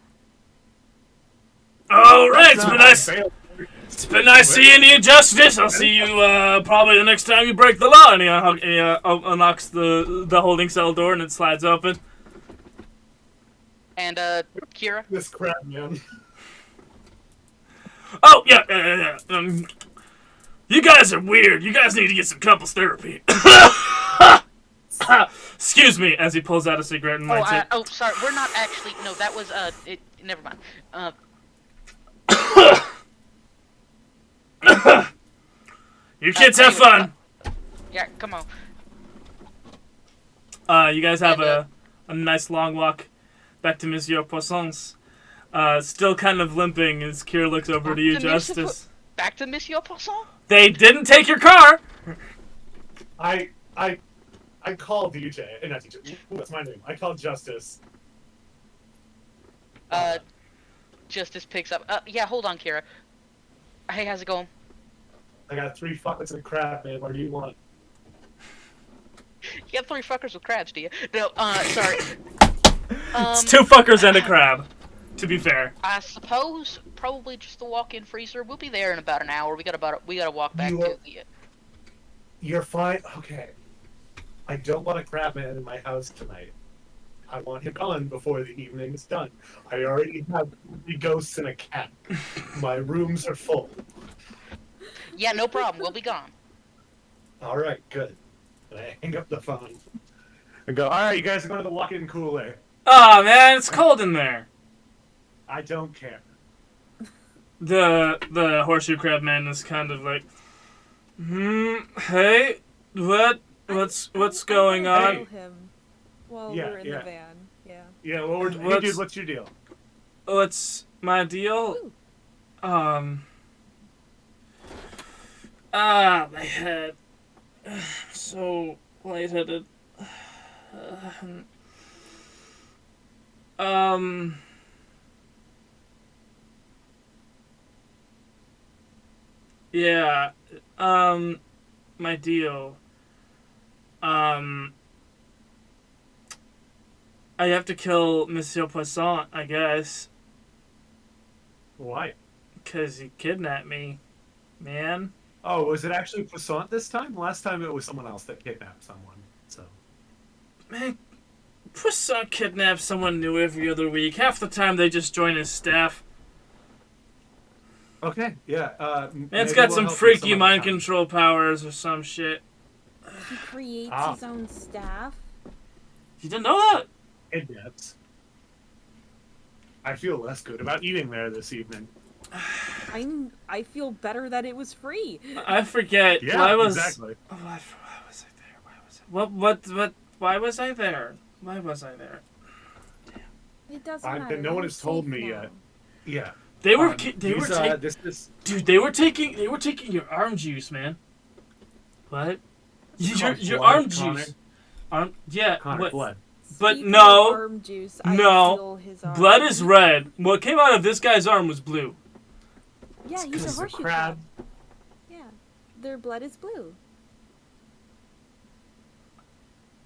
All right, it's been nice. It's been nice seeing you, Justice. I'll see you probably the next time you break the law. And he unlocks the holding cell door, and it slides open. And Kira? This crap, man. Oh yeah. You guys are weird. You guys need to get some couples therapy. Excuse me, as he pulls out a cigarette and lights it. Oh, sorry. We're not actually. No, that was never mind. You kids have fun. Yeah, come on. You guys have a nice long walk back to Monsieur Poisson's. Still kind of limping as Kira looks over to you, Justice. Back to Monsieur Poisson? They didn't take your car. I called DJ, not DJ. Ooh, that's my name. I called Justice. Justice picks up. Yeah, hold on, Kira. Hey, how's it going? I got 3 fuckers of crab, man. What do you want? You got 3 fuckers with crabs, do you? No, sorry. It's 2 fuckers and a crab, to be fair. I suppose probably just the walk-in freezer. We'll be there in about an hour. We gotta walk back to the. You're fine. Okay. I don't want a crab man in my house tonight. I want him gone before the evening is done. I already have 3 ghosts and a cat. My rooms are full. Yeah, no problem. We'll be gone. All right, good. And I hang up the phone and go, all right, you guys are going to the walk-in cooler. Oh man, it's cold in there. I don't care. The horseshoe crab man is kind of like, hey, what's going on? Kill him while we're in the van. Yeah. Yeah. Hey, dude, what's your deal? What's my deal? Ooh. My head. So lightheaded. Yeah. My deal. I have to kill Monsieur Poisson, I guess. Why? Because he kidnapped me, man. Oh, was it actually Poisson this time? Last time it was someone else that kidnapped someone. So. Man, Poisson kidnaps someone new every other week. Half the time they just join his staff. Okay, yeah. Man's got some freaky mind control powers or some shit. He creates his own staff. You didn't know that? Kidnaps. I feel less good about eating there this evening. I feel better that it was free. I forget. Yeah, why was, exactly. Oh, why was I there? Why was I? Why was I there? Why was I there? It doesn't matter. No one has told me now. yet. Yeah. They were dude. They were taking your arm juice, man. What? Your arm juice. Yeah. Connor, what? blood. But Speaking no. of arm juice, I No. feel his arm. Blood is red. What came out of this guy's arm was blue. Yeah, he's a horseshoe crab. Yeah, their blood is blue.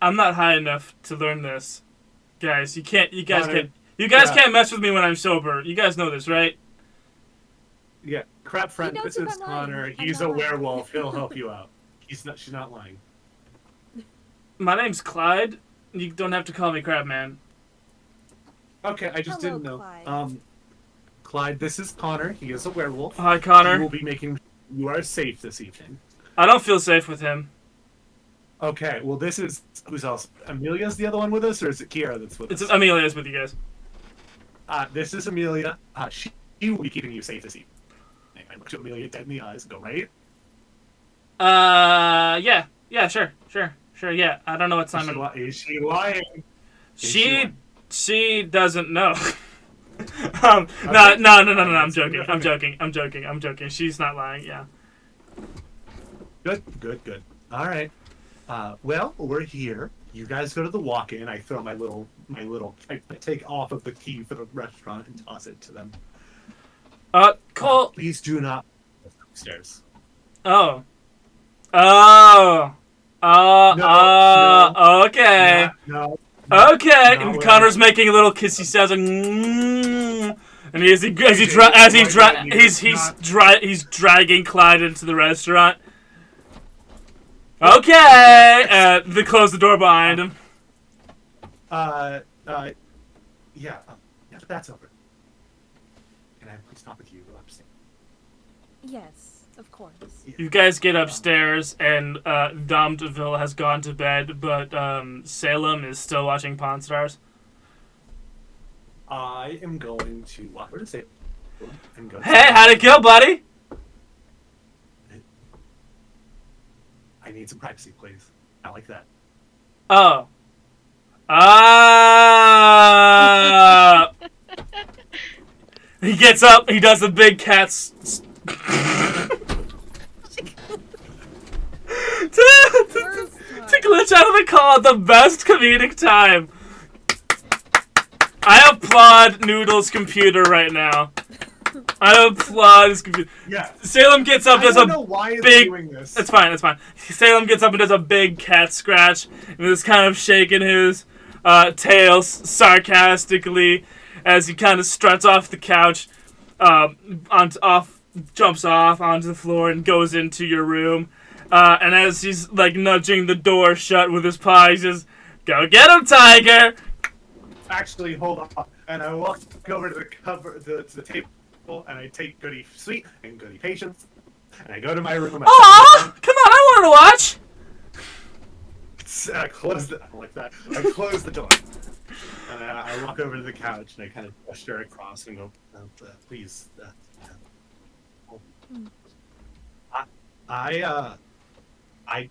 I'm not high enough to learn this, guys. You guys Connor, can't mess with me when I'm sober. You guys know this, right? Yeah, crab friend. knows This if is I'm lying. Connor. I'm He's not a lying. werewolf. He'll help you out. She's not lying. My name's Clyde. You don't have to call me Crab Man. Okay, I just Hello, didn't know. Clyde. Clyde, this is Connor. He is a werewolf. Hi, Connor. He will be making you are safe this evening. I don't feel safe with him. Okay, well, this is who's else? Amelia's the other one with us, or is it Kiara that's with It's us? Amelia's with you guys. This is Amelia. She will be keeping you safe this evening. I look to Amelia dead in the eyes and go, right? Yeah, sure, yeah. I don't know what Simon. Is she lying? She doesn't know. No. I'm joking. She's not lying. Yeah. Good. All right. Well, we're here. You guys go to the walk-in. I throw my little. I take off of the key for the restaurant and toss it to them. Cole. Please do not go upstairs. Oh. No, Okay. No. Okay. No, And Connor's making a little kissy sounds like, and he's dragging Clyde into the restaurant. Okay. They close the door behind him. Yeah, that's over. Can I please talk with you upstairs? Yes, of course. You guys get upstairs, and Dom DeVille has gone to bed, but Salem is still watching Pawn Stars. I am going to walk over to Salem. Hey, how'd it go, buddy? I need some privacy, please. Not like that. Oh. He gets up, he does the big cat's... to glitch out of the call at the best comedic time. I applaud Noodle's computer right now. I applaud his computer. Yeah. Salem gets up, does I don't know why it's big... doing this. It's fine. Salem gets up and does a big cat scratch and is kind of shaking his tail sarcastically as he kind of struts off the couch, jumps off onto the floor and goes into your room. And as he's like nudging the door shut with his paw, he says, "Go get him, Tiger!" Actually, hold on. And I walk over to the table, and I take Goody Sweet and Goody Patience, and I go to my room. Aw! Come on, I wanted to watch! I close the door. And I walk over to the couch, and I kind of gesture across and go, please. I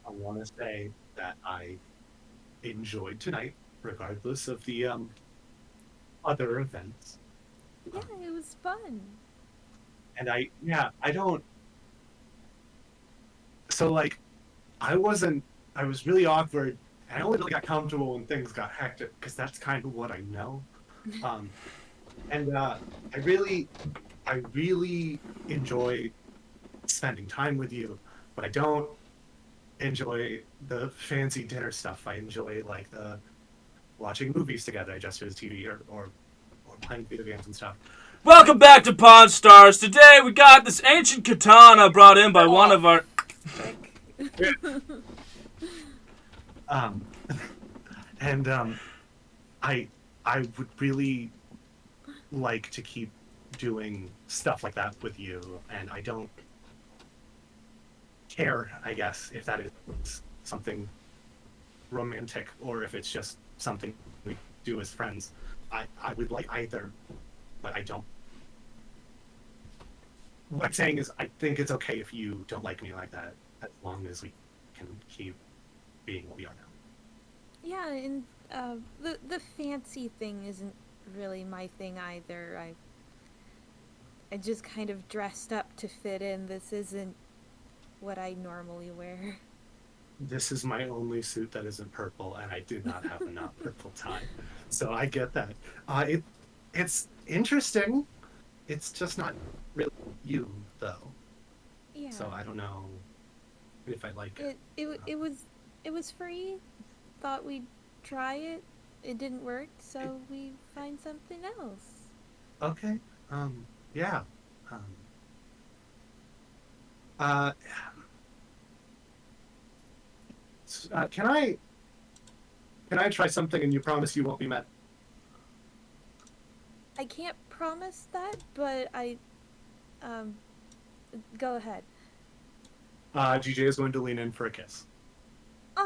want to say that I enjoyed tonight, regardless of the other events. Yeah, it was fun. And I don't. So like, I was really awkward. I only really got comfortable when things got hectic, because that's kind of what I know. And I really enjoy spending time with you, but I don't enjoy the fancy dinner stuff. I enjoy like the watching movies together, just as TV or playing video games and stuff. Welcome back to Pawn Stars. Today we got this ancient katana brought in by one of our... I would really like to keep doing stuff like that with you, and I don't care, I guess, if that is something romantic or if it's just something we do as friends. I would like either, but I don't. What I'm saying is, I think it's okay if you don't like me like that, as long as we can keep being what we are now. Yeah, and the fancy thing isn't really my thing either. I just kind of dressed up to fit in. This isn't what I normally wear. This is my only suit that isn't purple, and I do not have a not purple tie. So I get that. It's interesting. It's just not really you, though. Yeah. So I don't know if I like it. It was free. Thought we'd try it. It didn't work, so we find something else. Okay. Yeah. Uh, can I try something and you promise you won't be mad? I can't promise that, but go ahead. GJ is going to lean in for a kiss.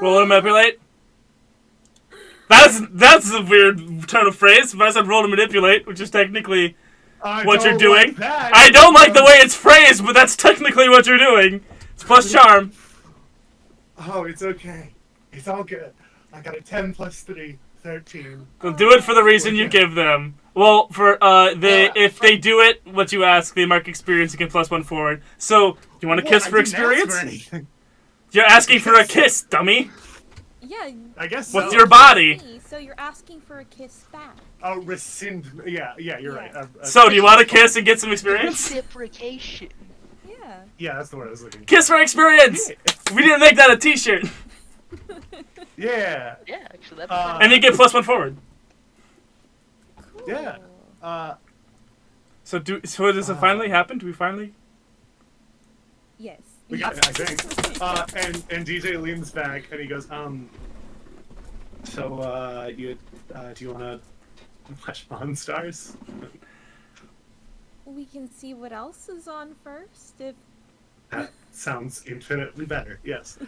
Roll to manipulate? That's a weird turn of phrase, but I said roll to manipulate, which is technically what you're doing. Like I don't like the way it's phrased, but that's technically what you're doing. It's plus charm. Oh, it's okay. It's all good. I got a 10 plus 3, 13. They'll do it for the reason you give them. Well, for if they do it, what you ask, they mark experience and get +1 forward. So, you want a kiss for experience? You're asking for a kiss, dummy. Yeah. I guess so. What's your body? So you're asking for a kiss back. Oh, rescind. Yeah, you're right. So, do you want a kiss and get some experience? Reciprocation. Yeah. Yeah, that's the word I was looking for. Kiss for experience! We didn't make that a t-shirt. Yeah. Yeah, actually, that'd And you get +1 forward. Cool. Yeah. So does it finally happen? Do we finally? Yes. We got it, I think. And DJ leans back and he goes, so, do you want to watch Pawn Stars? We can see what else is on first. If That sounds infinitely better, yes.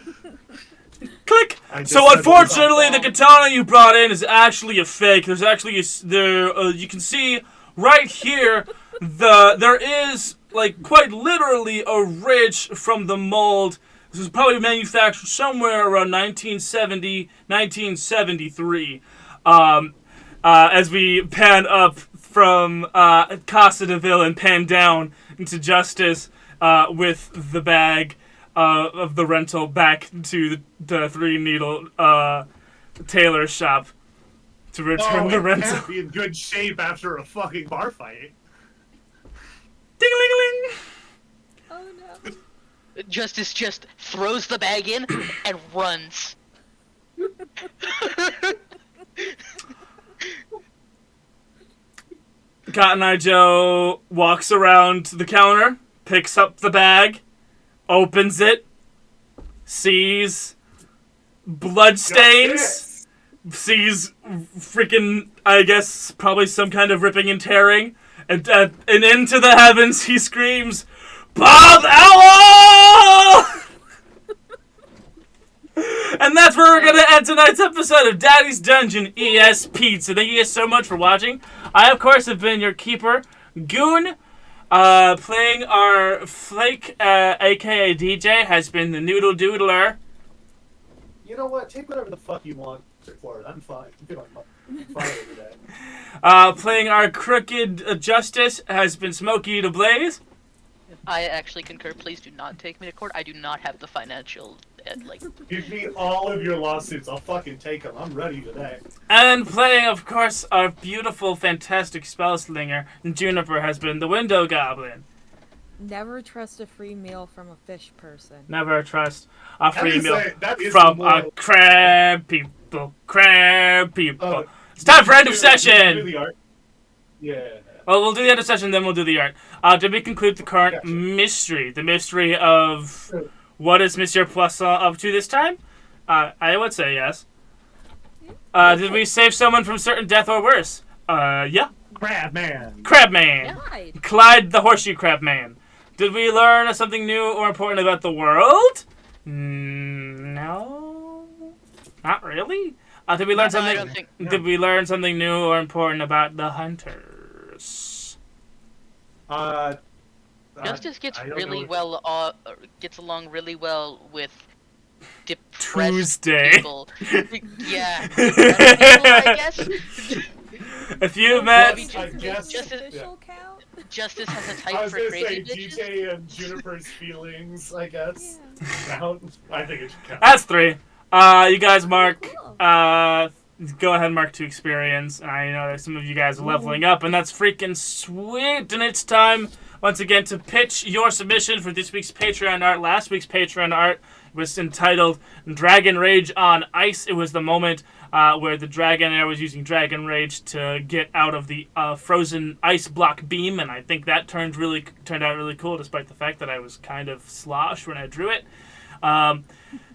Click! I just So said unfortunately, the katana you brought in is actually a fake. There's actually you can see right here there is like quite literally a ridge from the mold. This was probably manufactured somewhere around 1970, 1973. As we pan up from Casa de Ville and pan down into Justice with the bag of the rental back to the Three Needle tailor shop to return the rental. Can't be in good shape after a fucking bar fight. Ding-a-ling-a-ling! oh no. Justice just throws the bag in and runs. Cotton Eye Joe walks around the counter, picks up the bag, opens it, sees bloodstains, sees freaking, I guess, probably some kind of ripping and tearing, and into the heavens he screams, Bob Owl! And that's where we're going to end tonight's episode of Daddy's Dungeon ESP. So thank you guys so much for watching. I, of course, have been your keeper, Goon. Playing our Flake, a.k.a. DJ, has been the thenoodldoodler. You know what? Take whatever the fuck you want for it. I'm fine. I'm fine every day. Playing our crooked Justice has been smokytheblaze. I actually concur. Please do not take me to court. I do not have the financial, Give me all of your lawsuits. I'll fucking take them. I'm ready today. And playing, of course, our beautiful, fantastic spell slinger, Juniper, has been the Window Goblin. Never trust a free meal from a fish person. Never trust a free meal that is from more- a crab people. Crab people. Oh, It's time for end of do session! the art. Yeah. Well, we'll do the end of session, then we'll do the art. Did we conclude the current Gotcha. mystery? The mystery of what is Monsieur Poisson up to this time? I would say yes. Did we save someone from certain death or worse? Yeah. Crabman. Crabman. Clyde. Clyde the Horseshoe Crab Man. Did we learn something new or important about the world? No. Not really. Did we learn No, I something? don't think- Did we learn something new or important about the hunters? Justice gets I don't really know. well. Gets along really well with depressed Tuesday. people. Yeah. I guess. If you met, Maybe I just guess- make an yeah. official count? Justice has a I type was for gonna crazy say bitches. DJ and Juniper's feelings, I guess. Count? I think it should count. that's 3. You guys mark. Cool. Go ahead and mark 2 experience. I know that some of you guys are leveling up, and that's freaking sweet. And it's time once again to pitch your submission for this week's Patreon art. Last week's Patreon art was entitled Dragon Rage on Ice. It was the moment where the Dragonair was using Dragon Rage to get out of the frozen ice block beam, and I think that turned out really cool, despite the fact that I was kind of sloshed when I drew it.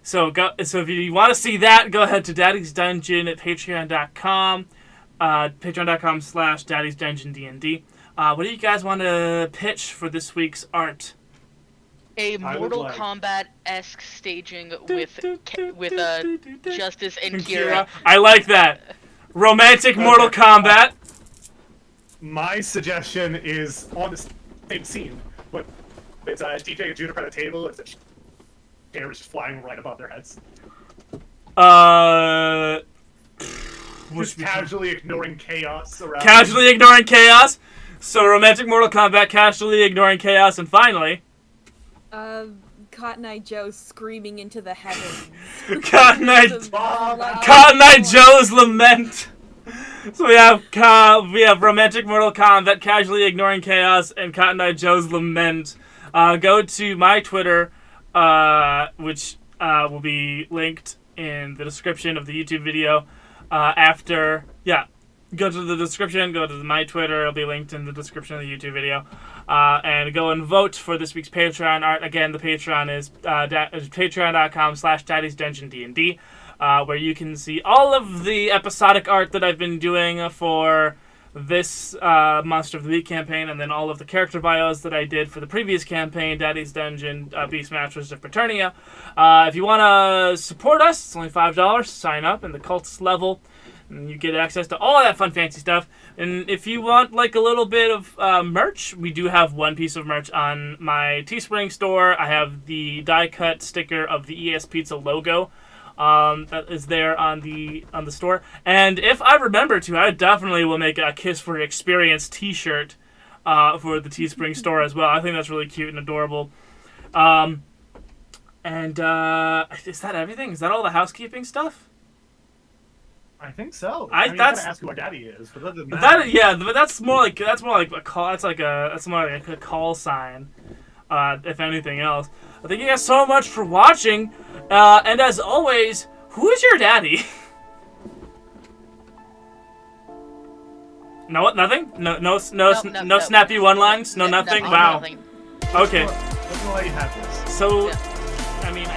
So if you want to see that, go ahead to Daddy's Dungeon at patreon.com, patreon.com/daddysdungeondnd. What do you guys want to pitch for this week's art? A I would Mortal like- Kombat-esque staging with Justice and Kira. I like that. Romantic Mortal Okay. Kombat. My suggestion is on the same scene, but it's DJ and Juniper at a table. It's a chair is just flying right above their heads. Just casually ignoring chaos around. Casually ignoring chaos. So romantic Mortal Kombat, casually ignoring chaos, and finally, Cotton Eye Joe screaming into the heavens. Cotton Eye Bob, Joe's lament. So we have romantic Mortal Kombat, casually ignoring chaos, and Cotton Eye Joe's lament. Go to my Twitter, which will be linked in the description of the YouTube video. Go to the description, go to my Twitter, it'll be linked in the description of the YouTube video, and go and vote for this week's Patreon art. Again, the Patreon is patreon.com/daddysdungeondnd, where you can see all of the episodic art that I've been doing for this Monster of the Week campaign, and then all of the character bios that I did for the previous campaign, Daddy's Dungeon, Beastmasters of Paternia. If you want to support us, it's only $5. Sign up in the Cultist level, and you get access to all of that fun, fancy stuff. And if you want, like, a little bit of merch, we do have one piece of merch on my Teespring store. I have the die-cut sticker of the ES Pizza logo. That is there on the store. And if I remember to, I definitely will make a Kiss for Experience t-shirt for the Teespring store as well. I think that's really cute and adorable. Is that everything? Is that all the housekeeping stuff? I think so. I- mean, that's- you gotta ask who our daddy is, but other than that, But that's more like a call. That's more like a call sign. If anything else, I thank you guys so much for watching. And as always, who is your daddy? No, what? Nothing? No snappy one-lines? No, nothing? Wow. Nothing. Okay. I'm gonna let you have this. So, Yeah. I mean,